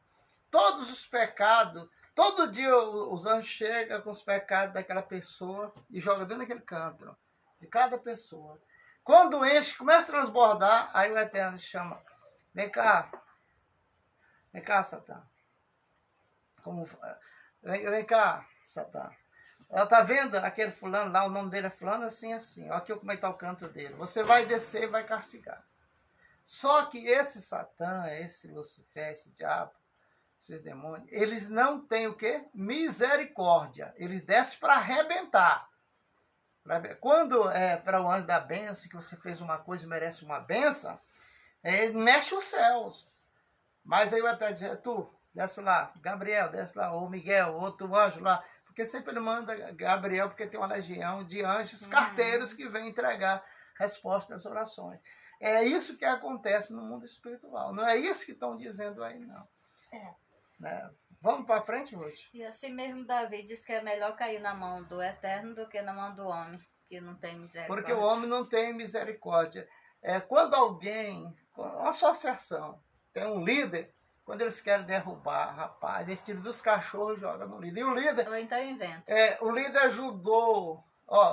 Todos os pecados, todo dia os anjos chegam com os pecados daquela pessoa e jogam dentro daquele cântaro, de cada pessoa. Quando enche, começa a transbordar, aí o Eterno chama, vem cá, Satã. Vem cá, Satã. Ela tá vendo aquele fulano lá, o nome dele é fulano, assim, assim. Olha aqui como é que tá o canto dele. Você vai descer e vai castigar. Só que esse Satã, esse Lucifer, esse diabo, esses demônios, eles não têm o quê? Misericórdia. Eles descem para arrebentar. Quando é para o anjo da bênção, que você fez uma coisa e merece uma bênção, ele mexe os céus. Mas aí eu até dizer, tu, desce lá, Gabriel, desce lá, ou Miguel, outro anjo lá. Porque sempre ele manda Gabriel, porque tem uma legião de anjos carteiros que vêm entregar resposta às orações. É isso que acontece no mundo espiritual. Não é isso que estão dizendo aí, não. Né? Vamos para frente, Ruth? E assim mesmo Davi diz que é melhor cair na mão do Eterno do que na mão do homem, Que não tem misericórdia. Porque o homem não tem misericórdia. Quando alguém, uma associação, tem um líder, quando eles querem derrubar, rapaz, eles tiram dos cachorros e jogam no líder. E o líder... Ou então inventa. O líder ajudou,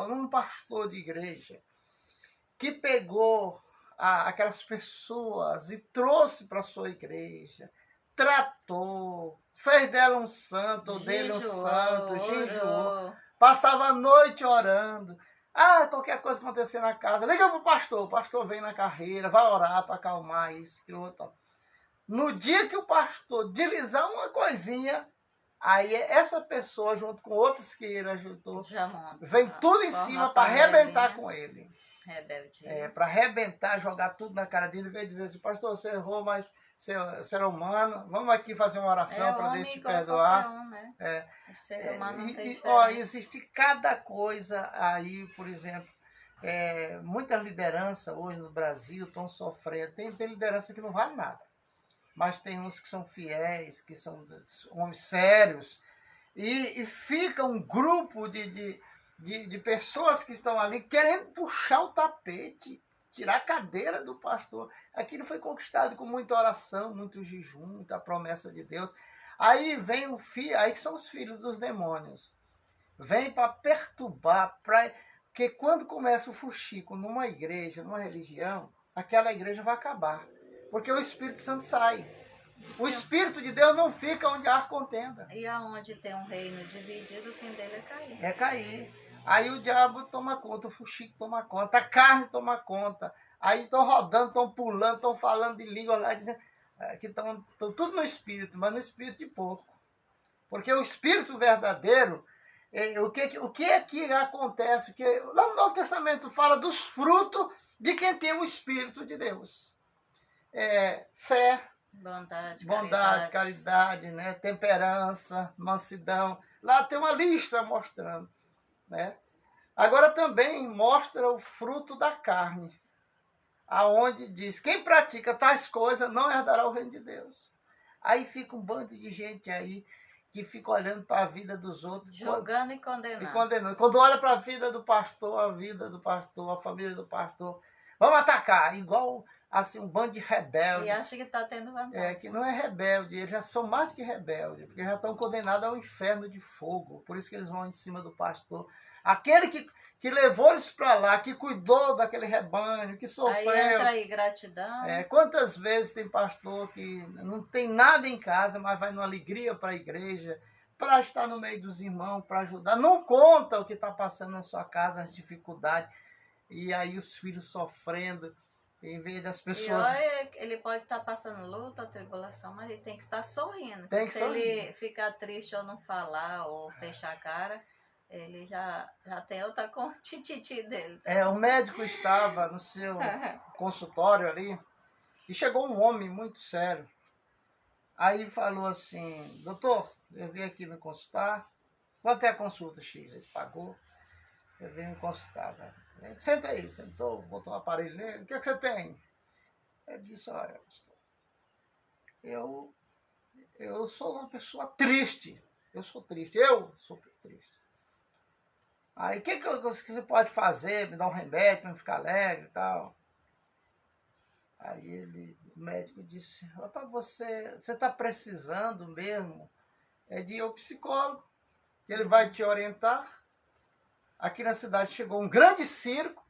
um pastor de igreja, que pegou aquelas pessoas e trouxe para a sua igreja, tratou, fez dela um santo, dele um santo, jejuou, passava a noite orando. Qualquer coisa acontecer na casa, liga para o pastor vem na carreira, vai orar para acalmar isso, aquilo outro. No dia que o pastor deslizar uma coisinha, aí essa pessoa, junto com outros que ele ajudou, vem tudo em cima para arrebentar com ele. Rebeldia. Para arrebentar, jogar tudo na cara dele, e vem dizer assim, pastor, você errou, mas você é humano, vamos aqui fazer uma oração para Deus te perdoar. Né? O ser humano não tem diferença. Existe cada coisa aí, por exemplo, muita liderança hoje no Brasil estão sofrendo. Tem liderança que não vale nada, mas tem uns que são fiéis, que são homens sérios, e fica um grupo de pessoas que estão ali querendo puxar o tapete, tirar a cadeira do pastor. Aquilo foi conquistado com muita oração, muito jejum, muita promessa de Deus. Aí vem aí que são os filhos dos demônios. Vem para perturbar, porque quando começa o fuxico numa igreja, numa religião, aquela igreja vai acabar. Porque o Espírito Santo sai. O Espírito de Deus não fica onde há contenda. E aonde tem um reino dividido, o fim dele é cair. É cair. Aí o diabo toma conta, o fuxico toma conta, a carne toma conta. Aí estão rodando, estão pulando, estão falando de língua lá, dizendo que estão tudo no espírito, mas no espírito de porco. Porque o espírito verdadeiro, o que é que acontece? Que lá no Novo Testamento fala dos frutos de quem tem o Espírito de Deus. Fé, bondade, caridade, né? Temperança, mansidão. Lá tem uma lista mostrando. Né? Agora também mostra o fruto da carne, aonde diz, quem pratica tais coisas não herdará o reino de Deus. Aí fica um bando de gente aí que fica olhando para a vida dos outros. Julgando e condenando. Quando olha para a vida do pastor, a vida do pastor, a família do pastor, vamos atacar, igual assim, um bando de rebeldes. E acha que está tendo vantagem. Que não é rebelde, eles já são mais que rebeldes, porque já estão condenados ao inferno de fogo. Por isso que eles vão em cima do pastor. Aquele que levou eles para lá, que cuidou daquele rebanho, que sofreu. Aí entra aí gratidão. Quantas vezes tem pastor que não tem nada em casa, mas vai numa alegria para a igreja, para estar no meio dos irmãos, para ajudar. Não conta o que está passando na sua casa, as dificuldades. E aí os filhos sofrendo. Em vez das pessoas... E ele pode estar passando luta, tribulação, mas ele tem que estar sorrindo. Se ele ficar triste ou não falar, ou fechar a cara, ele já tem outra tititi dele. O médico estava no seu consultório ali, e chegou um homem muito sério. Aí falou assim, doutor, eu vim aqui me consultar. Quanto é a consulta, X? Ele pagou. Eu vim me consultar, velho. Senta aí, sentou, botou um aparelho nele. O que você tem? Ele disse, olha, eu sou uma pessoa triste. Eu sou triste. Eu sou triste. Aí, o que você pode fazer? Me dar um remédio para me ficar alegre e tal. Aí o médico disse, rapaz, você está precisando mesmo de ir ao psicólogo. Ele vai te orientar. Aqui na cidade chegou um grande circo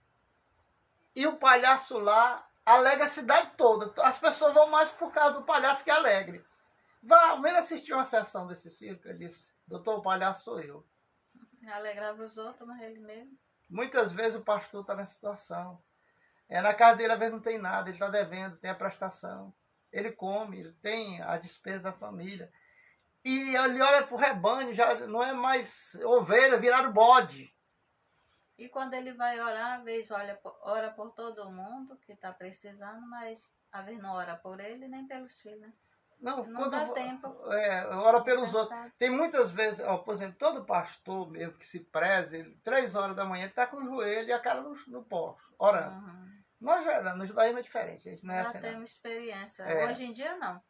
e o palhaço lá alegra a cidade toda. As pessoas vão mais por causa do palhaço que é alegre. Vá, ao menos assistir uma sessão desse circo. Ele disse, doutor, o palhaço sou eu. Alegrava os outros, mas ele mesmo. Muitas vezes o pastor está nessa situação. Na casa dele, às vezes, não tem nada, ele está devendo, tem a prestação. Ele come, ele tem a despesa da família. E ele olha para o rebanho, já não é mais ovelha, viraram bode. E quando ele vai orar, às vezes ora por todo mundo que está precisando, mas às vezes não ora por ele nem pelos filhos, né? Não dá tempo. Ora pelos outros. Tem muitas vezes, por exemplo, todo pastor mesmo que se preze, 3 horas da manhã, está com o joelho e a cara no pó, orando. Uhum. Nós no judaísmo é diferente. A gente não é já assim, temos experiência. Hoje em dia, não.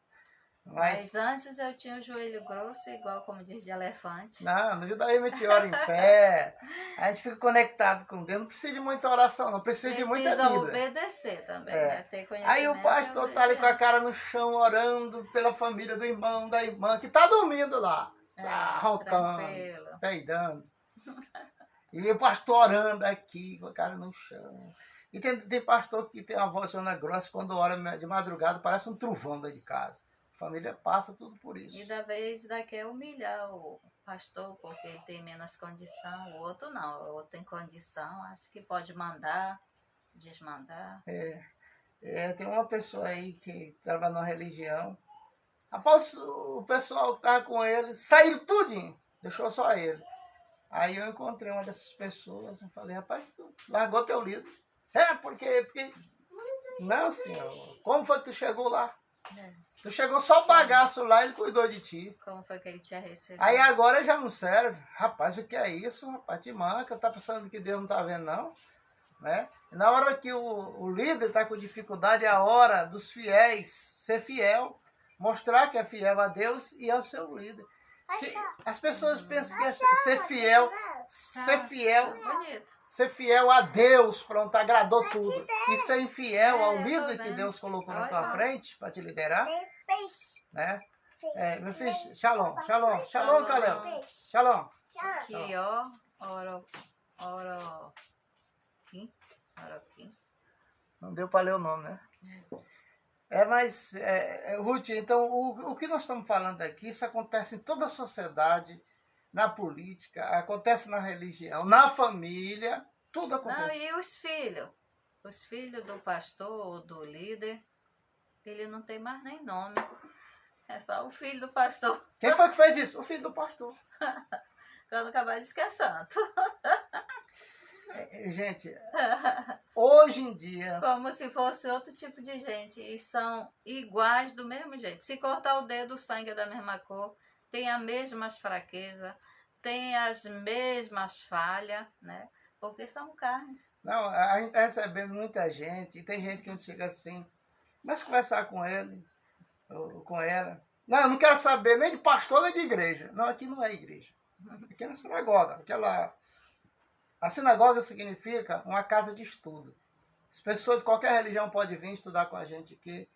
Mas antes eu tinha o joelho grosso, igual como diz de elefante. Não, no judaísmo a gente ora em pé, a gente fica conectado com Deus, não precisa de muita oração, não precisa de muita Bíblia. Precisa obedecer também, né? Ter conhecimento. Aí o pastor tá ali com a cara no chão, orando pela família do irmão, da irmã, que tá dormindo lá, roncando, peidando. E o pastor orando aqui, com a cara no chão. E tem pastor que tem uma voz grossa, quando ora de madrugada, parece um trovão dentro de casa. A família passa tudo por isso. E da vez daqui é humilhar o pastor, porque ele tem menos condição, o outro não, o outro tem condição, acho que pode mandar, desmandar. Tem uma pessoa aí que trabalha na religião. Após o pessoal que estava com ele, saíram tudinho, deixou só ele. Aí eu encontrei uma dessas pessoas e falei, rapaz, tu largou teu líder. Porque... Não, senhor, como foi que tu chegou lá? Tu chegou só o bagaço lá e ele cuidou de ti. Como foi que ele tinha recebido? Aí agora já não serve. Rapaz, o que é isso? Rapaz, te manca, tá pensando que Deus não tá vendo, não? Né? Na hora que o líder está com dificuldade, é a hora dos fiéis ser fiel, mostrar que é fiel a Deus e ao seu líder. As pessoas pensam que é ser fiel a Deus, pronto, agradou tudo. E ser infiel ao líder que Deus colocou na tua frente para te liderar, né? Meu filho, shalom, Caleb. Shalom. Aqui, ó, não deu para ler o nome, né? Mas, Ruth, então, o que nós estamos falando aqui, isso acontece em toda a sociedade, na política, acontece na religião, na família, tudo acontece. Não, e os filhos? Os filhos do pastor ou do líder, ele não tem mais nem nome. É só o filho do pastor. Quem foi que fez isso? O filho do pastor. Quando acabar de esquecer. Gente, hoje em dia... Como se fosse outro tipo de gente. E são iguais do mesmo jeito. Se cortar o dedo, o sangue é da mesma cor. Tem as mesmas fraquezas. Tem as mesmas falhas, né? Porque são carne. Não, a gente está recebendo muita gente. E tem gente que a gente chega assim... Mas conversar com ele, ou com ela... Não, eu não quero saber nem de pastor nem de igreja. Não, aqui não é igreja. Aqui é na sinagoga. A sinagoga significa uma casa de estudo. As pessoas de qualquer religião podem vir estudar com a gente aqui,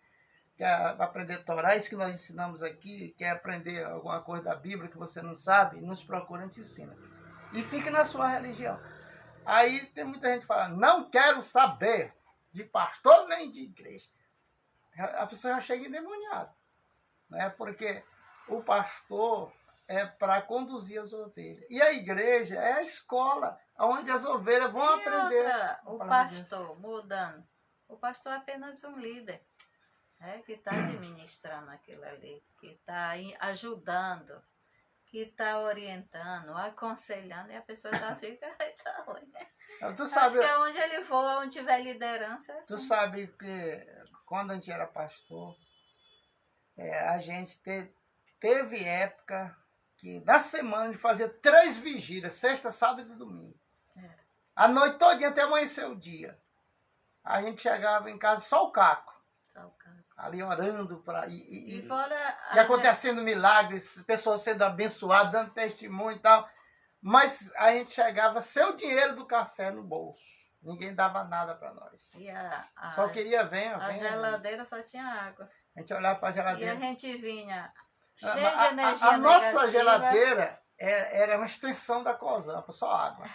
quer aprender a Torá, isso que nós ensinamos aqui, quer aprender alguma coisa da Bíblia que você não sabe, nos procura, a gente ensina. E fique na sua religião. Aí tem muita gente falando, não quero saber de pastor nem de igreja. A pessoa já chega endemoniada, né? Porque o pastor é para conduzir as ovelhas. E a igreja é a escola onde as ovelhas vão aprender. O pastor, mudando. O pastor é apenas um líder, né, que está administrando aquilo ali, que está ajudando, que está orientando, aconselhando, e a pessoa fica tá ruim. Tu sabe, acho que é onde ele for, onde tiver liderança. É assim. Tu sabe que quando a gente era pastor, a gente teve época que na semana de fazer 3 vigílias, sexta, sábado e domingo. A noite todinha até amanhecer o dia. A gente chegava em casa só o caco. Ali orando e acontecendo milagres, pessoas sendo abençoadas, dando testemunho e tal. Mas a gente chegava sem o dinheiro do café no bolso. Ninguém dava nada para nós. Só queria venha. A geladeira só tinha água. A gente olhava para a geladeira. E a gente vinha cheio de energia negativa. A nossa geladeira era uma extensão da Cozampa, só água.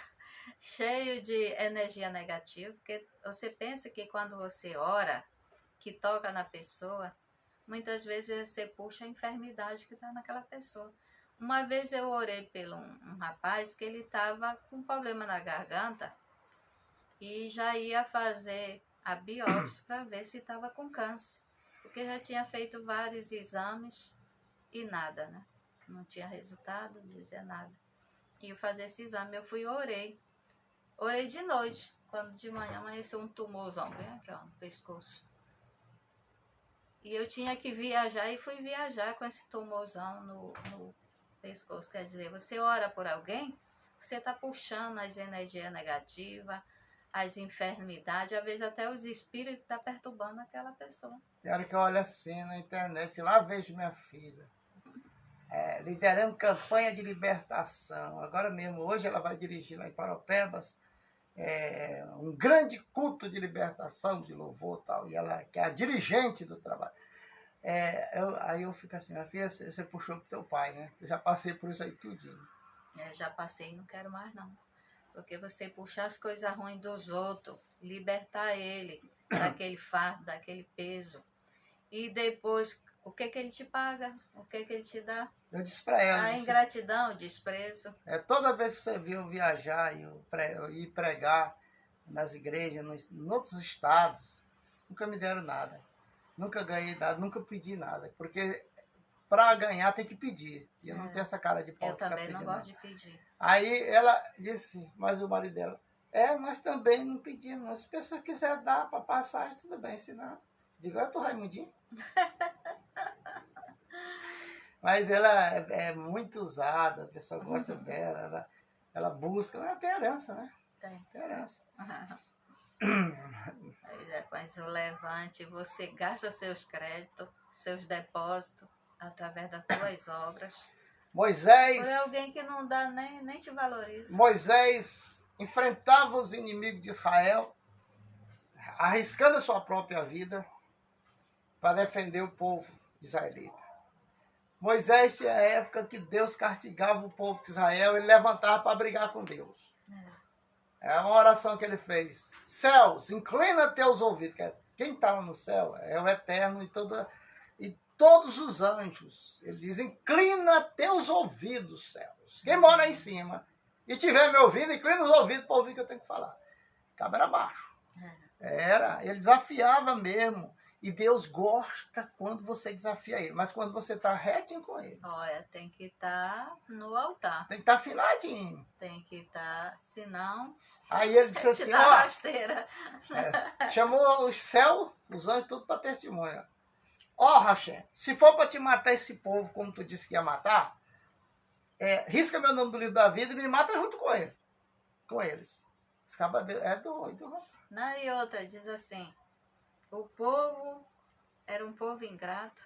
Cheio de energia negativa, porque você pensa que quando você ora, que toca na pessoa, muitas vezes você puxa a enfermidade que está naquela pessoa. Uma vez eu orei pelo um rapaz que ele estava com problema na garganta e já ia fazer a biópsia para ver se estava com câncer, porque já tinha feito vários exames e nada, né? Não tinha resultado, dizia nada. E eu fazer esse exame, eu fui e orei. Orei de noite, quando de manhã amanheceu um tumorzão bem aqui, ó, no pescoço. E eu tinha que viajar e fui viajar com esse tumorzão no pescoço. Quer dizer, você ora por alguém, você está puxando as energias negativas, as enfermidades, às vezes até os espíritos estão perturbando aquela pessoa. Tem hora que eu olho assim na internet, lá vejo minha filha. Liderando campanha de libertação. Agora mesmo, hoje ela vai dirigir lá em Paropebas um grande culto de libertação, de louvor e tal. E ela que é a dirigente do trabalho. Aí eu fico assim, minha filha, você puxou pro teu pai, né? Eu já passei por isso aí tudinho. Já passei e não quero mais não. Porque você puxar as coisas ruins dos outros, libertar ele daquele fardo, daquele peso. E depois, o que ele te paga? O que ele te dá? Eu disse para ela. A ingratidão, o desprezo. Toda vez que você viu eu viajar e eu ir pregar nas igrejas, em outros estados, nunca me deram nada. Nunca ganhei nada, nunca pedi nada. Porque para ganhar tem que pedir. E eu não tenho essa cara de pau. Eu também não gosto de pedir. Aí ela disse, mas o marido dela, nós também não pedimos. Se a pessoa quiser dar para passagem, tudo bem, senão. Digo, eu tô Raimundinho. Mas ela é muito usada, a pessoa gosta dela, ela busca, ela tem herança, né? Tem herança. Mas o levante, você gasta seus créditos, seus depósitos, através das tuas obras. Moisés... Por alguém que não dá, nem te valoriza. Moisés enfrentava os inimigos de Israel, arriscando a sua própria vida para defender o povo israelita. Moisés tinha a época que Deus castigava o povo de Israel, ele levantava para brigar com Deus. É uma oração que ele fez. Céus, inclina teus ouvidos. Quem estava no céu é o Eterno e todos os anjos. Ele diz, inclina teus ouvidos, céus. Quem mora em cima e tiver me ouvindo, inclina os ouvidos para ouvir o que eu tenho que falar. Cabra abaixo. Ele desafiava mesmo. E Deus gosta quando você desafia ele. Mas quando você está retinho com ele. Olha, tem que estar no altar. Tem que estar afinadinho. Tem que estar, senão... Aí ele disse assim, rasteira. Chamou os céus, os anjos, tudo para testemunha. Hashem, se for para te matar esse povo, como tu disse que ia matar, risca meu nome do livro da vida e me mata junto com ele. Com eles. Esse cara é doido. Não, e outra, diz assim... O povo era um povo ingrato.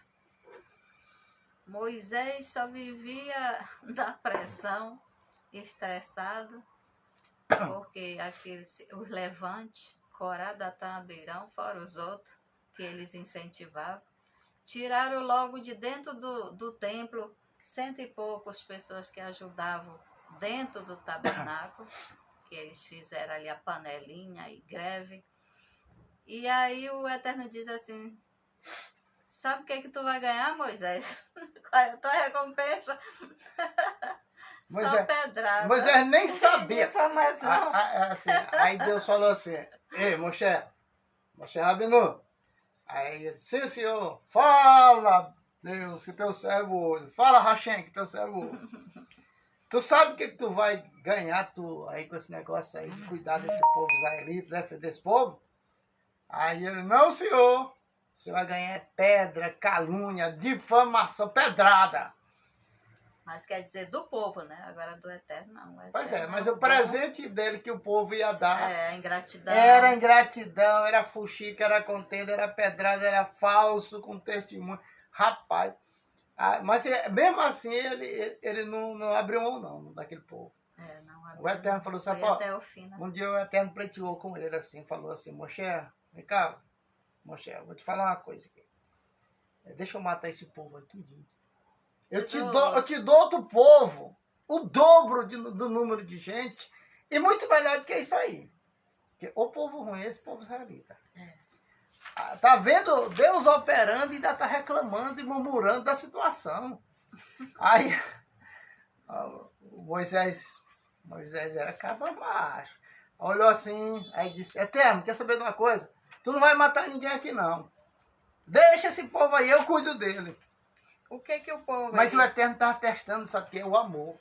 Moisés só vivia na pressão, estressado, porque os levantes, Corá, Datã, Abirão, fora os outros, que eles incentivavam, tiraram logo de dentro do templo 100 e poucas pessoas que ajudavam dentro do tabernáculo, que eles fizeram ali a panelinha e greve. E aí o Eterno diz assim, sabe o que tu vai ganhar, Moisés? Qual é a tua recompensa? Só pedrada. Moisés nem sabia. Informação. Aí Deus falou assim, ei, Moshe Rabinu. Aí ele disse, sim, senhor, fala, Deus, que teu servo ouve. Fala, Hashem, que teu servo ouve. Tu sabe o que tu vai ganhar aí com esse negócio aí de cuidar desse povo israelita, defender esse povo? Aí ele, não, senhor, você vai ganhar pedra, calúnia, difamação, pedrada. Mas quer dizer do povo, né? Agora do Eterno não. Pois mas o presente dele que o povo ia dar a ingratidão. Era ingratidão, era fuxica, era contenda, era pedrada, era falso com testemunho. Rapaz, mas mesmo assim ele não abriu mão não daquele povo. Não abriu. O Eterno falou assim, até o fim, né? Um dia o Eterno pleiteou com ele assim, falou assim, Moshe, vem cá, Moshe, eu vou te falar uma coisa aqui. Deixa eu matar esse povo aí tudinho. Eu te dou outro povo, o dobro do número de gente, e muito melhor do que isso aí. Porque o povo ruim é esse povo israelita. Tá vendo Deus operando e ainda tá reclamando e murmurando da situação. Aí Moisés era cabra macho. Olhou assim, aí disse, Eterno, quer saber de uma coisa? Tu não vai matar ninguém aqui não. Deixa esse povo aí, eu cuido dele. O que o povo... Mas o Eterno estava testando, sabe o que? O amor.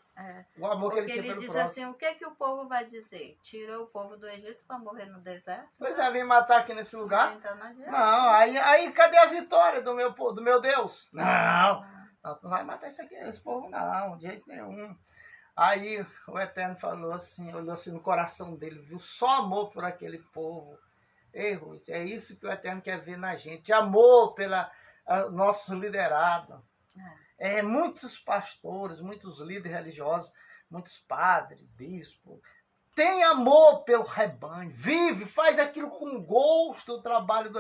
O amor que ele tinha pelo próximo. Ele diz assim, o que o povo vai dizer? Tirou o povo do Egito para morrer no deserto? Pois vem matar aqui nesse lugar. Então não adianta. Não, aí cadê a vitória do meu Deus? Não, tu não vai matar esse povo não, de jeito nenhum. Aí o Eterno falou assim, olhou assim no coração dele, viu só amor por aquele povo. Ei, Ruth, é isso que o Eterno quer ver na gente, amor pela nossos liderados. Muitos pastores, muitos líderes religiosos, muitos padres, bispos, tem amor pelo rebanho, vive, faz aquilo com gosto, o trabalho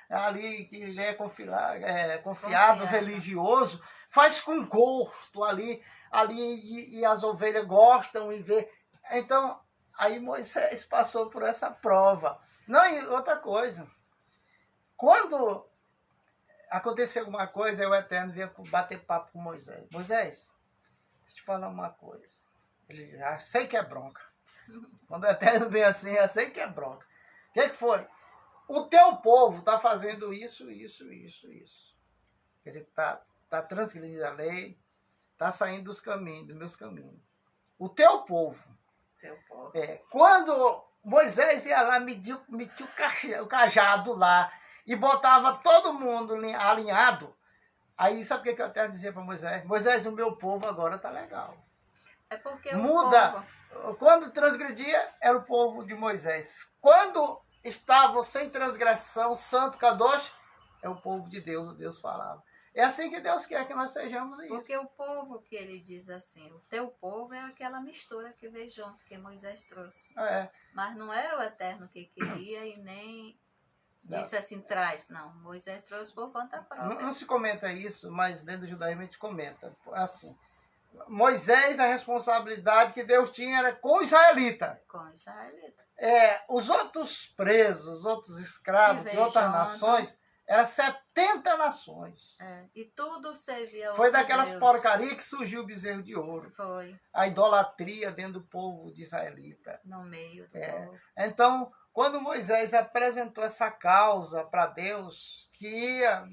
ali que ele é confiado, religioso, faz com gosto ali e as ovelhas gostam e vê. Então, aí Moisés passou por essa prova. Não, e outra coisa, quando acontecia alguma coisa, aí o Eterno vinha bater papo com Moisés. Moisés, deixa eu te falar uma coisa. Ele já sei que é bronca. Quando o Eterno vem assim, eu sei que é bronca. O que foi? O teu povo está fazendo isso. Quer dizer, está transgredindo a lei, está saindo dos meus caminhos. O teu povo. Quando Moisés ia lá, metia o cajado lá e botava todo mundo alinhado, aí sabe o que o Eterno dizia para Moisés? Moisés, o meu povo agora está legal. É porque muda. Quando transgredia, era o povo de Moisés. Quando estavam sem transgressão, santo, kadosh, é o povo de Deus, o Deus falava. É assim que Deus quer que nós sejamos isso. Porque o povo que ele diz assim, o teu povo é aquela mistura que veio junto, que Moisés trouxe. Mas não era o Eterno que queria e nem disse assim, traz. Não, Moisés trouxe por conta própria. Não se comenta isso, mas dentro do judaísmo a gente comenta. Assim, Moisés, a responsabilidade que Deus tinha era com o israelita. Com o israelita. Os outros presos, os outros escravos de outras nações, eram 70 nações. E tudo servia. Foi daquelas porcarias que surgiu o bezerro de ouro. Foi. A idolatria dentro do povo de israelita. No meio do povo. Então, quando Moisés apresentou essa causa para Deus, que ia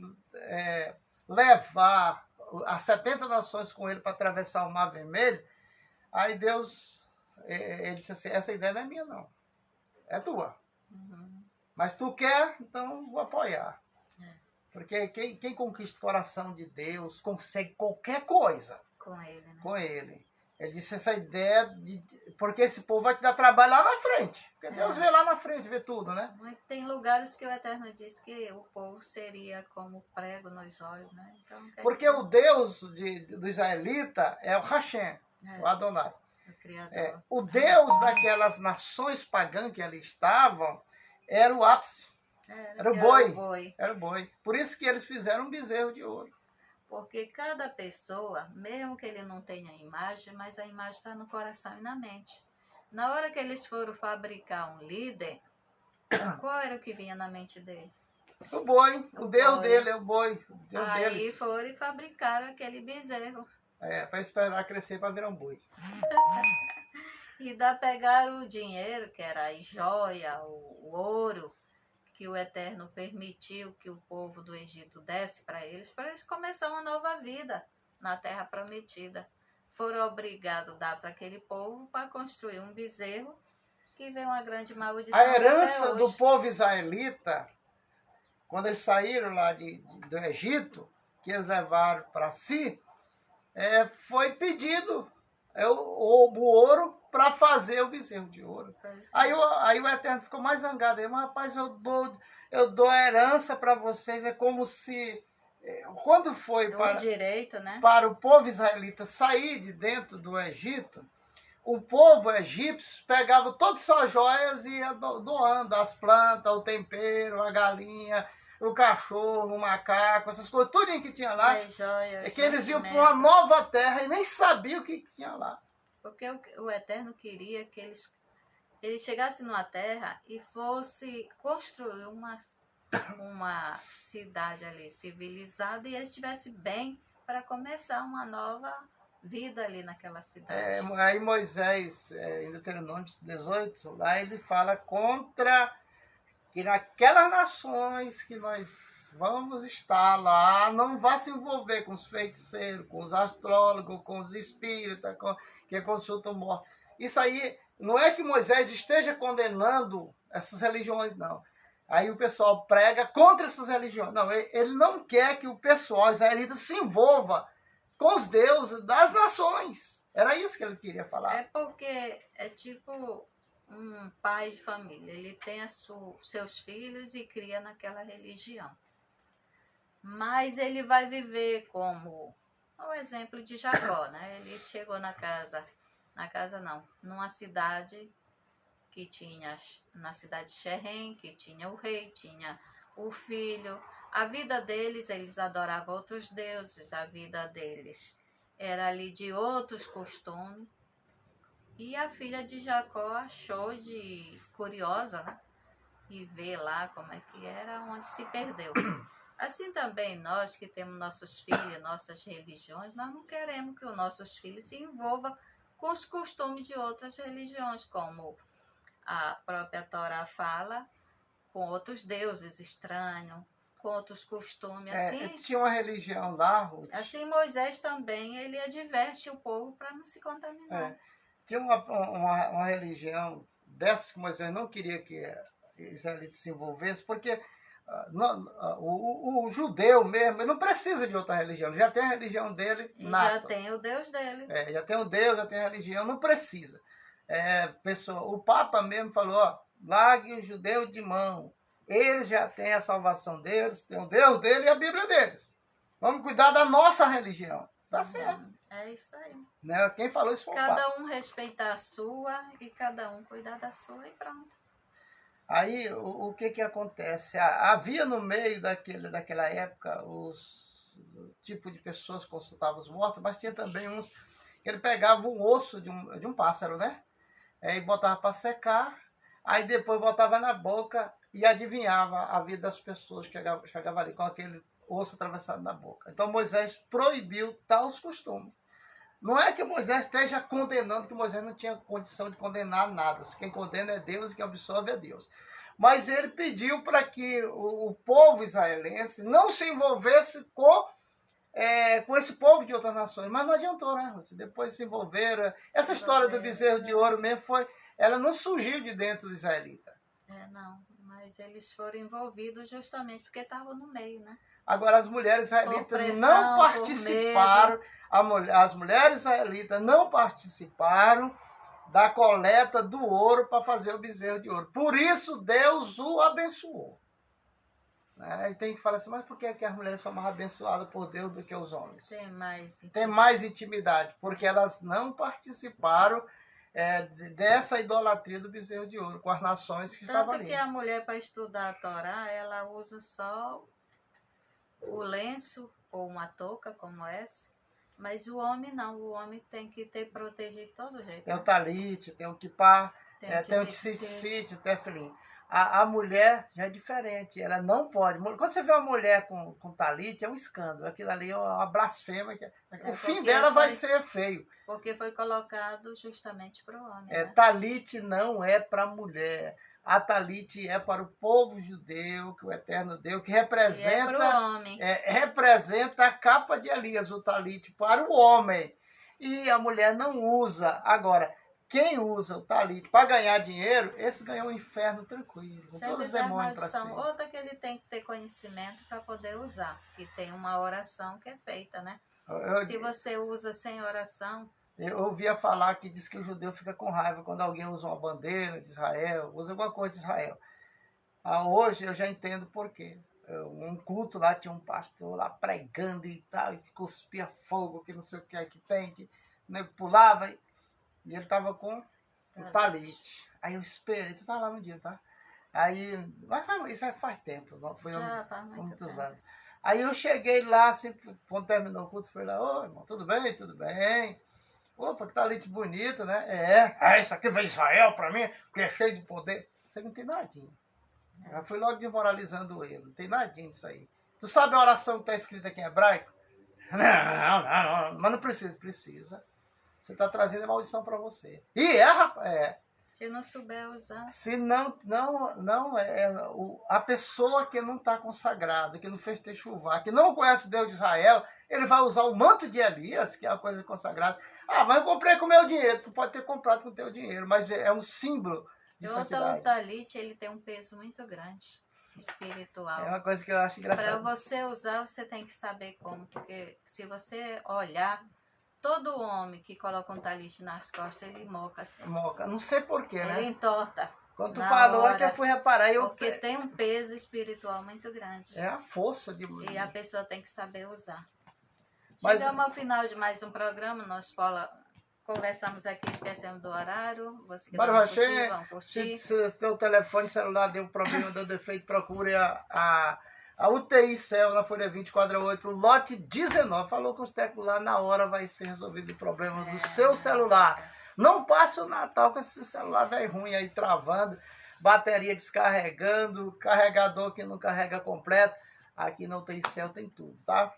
levar as 70 nações com ele para atravessar o Mar Vermelho, aí Deus, ele disse assim, essa ideia não é minha não, é tua. Mas tu quer, então vou apoiar. Porque quem conquista o coração de Deus, consegue qualquer coisa. Com ele, né? Com ele. Ele disse essa ideia de... Porque esse povo vai te dar trabalho lá na frente. Porque Deus vê lá na frente, vê tudo, né? Tem lugares que o Eterno diz que o povo seria como prego nos olhos, né? Então, porque o Deus do israelita é o Hashem, o Adonai. O Criador. O Deus daquelas nações pagãs que ali estavam era o ápice. Era o boi. Era o boi. Por isso que eles fizeram um bezerro de ouro. Porque cada pessoa, mesmo que ele não tenha imagem, mas a imagem está no coração e na mente. Na hora que eles foram fabricar um líder, qual era o que vinha na mente dele? O boi. O Deus dele é o boi. Aí foram e fabricaram aquele bezerro. Para esperar crescer para virar um boi. E pegaram o dinheiro, que era a joia, o ouro, que o Eterno permitiu que o povo do Egito desse para eles começar uma nova vida na terra prometida. Foram obrigados a dar para aquele povo para construir um bezerro que veio uma grande maldição. A herança do povo israelita, quando eles saíram lá do Egito, que eles levaram para si, foi pedido o ouro para fazer o bezerro de ouro. Aí o Eterno ficou mais zangado. Ele, mas rapaz, eu dou a herança para vocês. É como se... Quando foi para o povo israelita sair de dentro do Egito, o povo egípcio pegava todas as suas joias e ia doando as plantas, o tempero, a galinha, o cachorro, o macaco, essas coisas, tudo que tinha lá. Que eles iam para uma nova terra e nem sabiam o que tinha lá. Porque o Eterno queria que eles chegassem numa terra e fosse construir uma cidade ali civilizada e eles estivessem bem para começar uma nova vida ali naquela cidade. Aí Moisés, em Deuteronômio 18, lá ele fala contra que naquelas nações que nós vamos estar lá, não vá se envolver com os feiticeiros, com os astrólogos, com os espíritas, que consultam mortos. Isso aí, não é que Moisés esteja condenando essas religiões, não. Aí o pessoal prega contra essas religiões. Não, ele não quer que o pessoal israelita se envolva com os deuses das nações. Era isso que ele queria falar. É porque é tipo um pai de família. Ele tem seus filhos e cria naquela religião. Mas ele vai viver como o exemplo de Jacó, né? Ele chegou na casa não, numa cidade que tinha, na cidade de Xerém, que tinha o rei, tinha o filho. A vida deles, eles adoravam outros deuses, a vida deles era ali de outros costumes. E a filha de Jacó achou curiosa, né? E ver lá como é que era, onde se perdeu. Assim também nós que temos nossos filhos, nossas religiões, nós não queremos que os nossos filhos se envolvam com os costumes de outras religiões, como a própria Torá fala, com outros deuses estranhos, com outros costumes. Tinha uma religião lá, Ruth. Assim Moisés também, ele adverte o povo para não se contaminar. Tinha uma religião dessas que Moisés não queria que Israel se envolvesse, porque o judeu mesmo, ele não precisa de outra religião, ele já tem a religião dele nata. Já tem o Deus dele. Já tem o Deus, já tem a religião, não precisa. O Papa mesmo falou, ó, largue o judeu de mão. Eles já têm a salvação deles, tem o Deus dele e a Bíblia deles. Vamos cuidar da nossa religião. Tá certo. É isso aí. Né? Quem falou isso foi o Papa. Cada um respeitar a sua e cada um cuidar da sua e pronto. Aí, o que acontece? Havia no meio daquela época o tipo de pessoas que consultavam os mortos, mas tinha também uns que ele pegava o osso de um pássaro, né? E botava para secar, aí depois botava na boca e adivinhava a vida das pessoas que chegavam ali com aquele osso atravessado na boca. Então Moisés proibiu tais costumes. Não é que Moisés esteja condenando, que Moisés não tinha condição de condenar nada. Quem condena é Deus e quem absolve é Deus. Mas ele pediu para que o povo israelense não se envolvesse com esse povo de outras nações. Mas não adiantou, né, Ruth? Depois se envolveram. Essa história do bezerro de ouro mesmo ela não surgiu de dentro do israelita. Não, mas eles foram envolvidos justamente porque estavam no meio, né? Agora, as mulheres israelitas não participaram, as mulheres israelitas não participaram da coleta do ouro para fazer o bezerro de ouro. Por isso, Deus o abençoou. E tem que falar assim, mas por que as mulheres são mais abençoadas por Deus do que os homens? Tem mais intimidade, porque elas não participaram dessa idolatria do bezerro de ouro com as nações que estavam ali. Tanto que a mulher, para estudar a Torá, ela usa só o lenço ou uma touca como essa, mas o homem não, o homem tem que ter protegido de todo jeito. Tem o talite, tem o kipá, tem o tzitzit, o tefilim. A mulher já é diferente, ela não pode. Quando você vê uma mulher com talite, é um escândalo, aquilo ali é uma blasfêmia. O fim dela vai ser feio. Porque foi colocado justamente para o homem. Talite não é para a mulher. A talite é para o povo judeu, que o eterno Deus, que representa, representa a capa de Elias, o talite para o homem. E a mulher não usa. Agora, quem usa o talite para ganhar dinheiro, esse ganhou o inferno tranquilo, com todos os demônios para cima. Outra que ele tem que ter conhecimento para poder usar, que tem uma oração que é feita, né? Se você usa sem oração... Eu ouvia falar que diz que o judeu fica com raiva quando alguém usa uma bandeira de Israel, usa alguma coisa de Israel. Hoje eu já entendo por quê. Um culto lá, tinha um pastor lá pregando e tal, e cuspia fogo, que não sei o que é que tem, que pulava, e ele estava com o talite. Aí eu esperei, tu tá lá no dia, tá? Aí, mas isso faz tempo, não foi faz muitos anos. Aí eu cheguei lá, assim, quando terminou o culto, fui lá, ô irmão, tudo bem? Tudo bem? Opa, que talite bonito, né? Isso aqui veio Israel para mim, porque é cheio de poder. Você não tem nadinha. Eu fui logo desmoralizando ele, não tem nadinha disso aí. Tu sabe a oração que está escrita aqui em hebraico? Não, mas não precisa. Você está trazendo a maldição para você. Rapaz, Se não souber usar. Se não a pessoa que não está consagrada, que não fez techuvá, que não conhece o Deus de Israel, ele vai usar o manto de Elias, que é uma coisa consagrada. Mas eu comprei com o meu dinheiro. Tu pode ter comprado com o teu dinheiro, mas é um símbolo de santidade. O talite, ele tem um peso muito grande, espiritual. É uma coisa que eu acho engraçada. Para você usar, você tem que saber como, porque se você olhar Todo homem que coloca um taliche nas costas, ele moca assim. Moca. Não sei porquê, né? Ele entorta. Quando tu na falou é que eu hora, fui reparar. Porque tem um peso espiritual muito grande. É a força de... E a pessoa tem que saber usar. Mas- Chegamos ao final de mais um programa. Nós conversamos aqui, esquecemos do horário. Você que Bora, não Rocher, curtir, vamos curtir. se teu telefone celular deu problema, deu defeito, procure a UTI Céu na Folha 20, quadra 8, lote 19. Falou com os técnicos lá, na hora vai ser resolvido o problema do seu celular. Não passe o Natal com esse celular velho ruim aí travando, bateria descarregando, carregador que não carrega completo. Aqui na UTI Céu tem tudo, tá?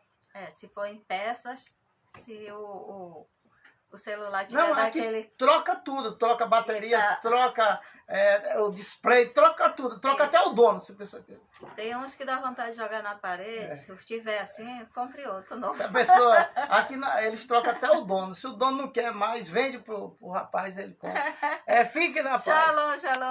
Se for em peças, se o celular tiver Não, aqui daquele... troca tudo, troca bateria, Tá. troca o display, troca tudo, troca até o dono, se a pessoa quer. Tem uns que dá vontade de jogar na parede. Se tiver assim, compre outro novo. Se a pessoa, eles trocam até o dono. Se o dono não quer mais, vende pro rapaz, ele compra. Fique na paz. Shalom, shalom.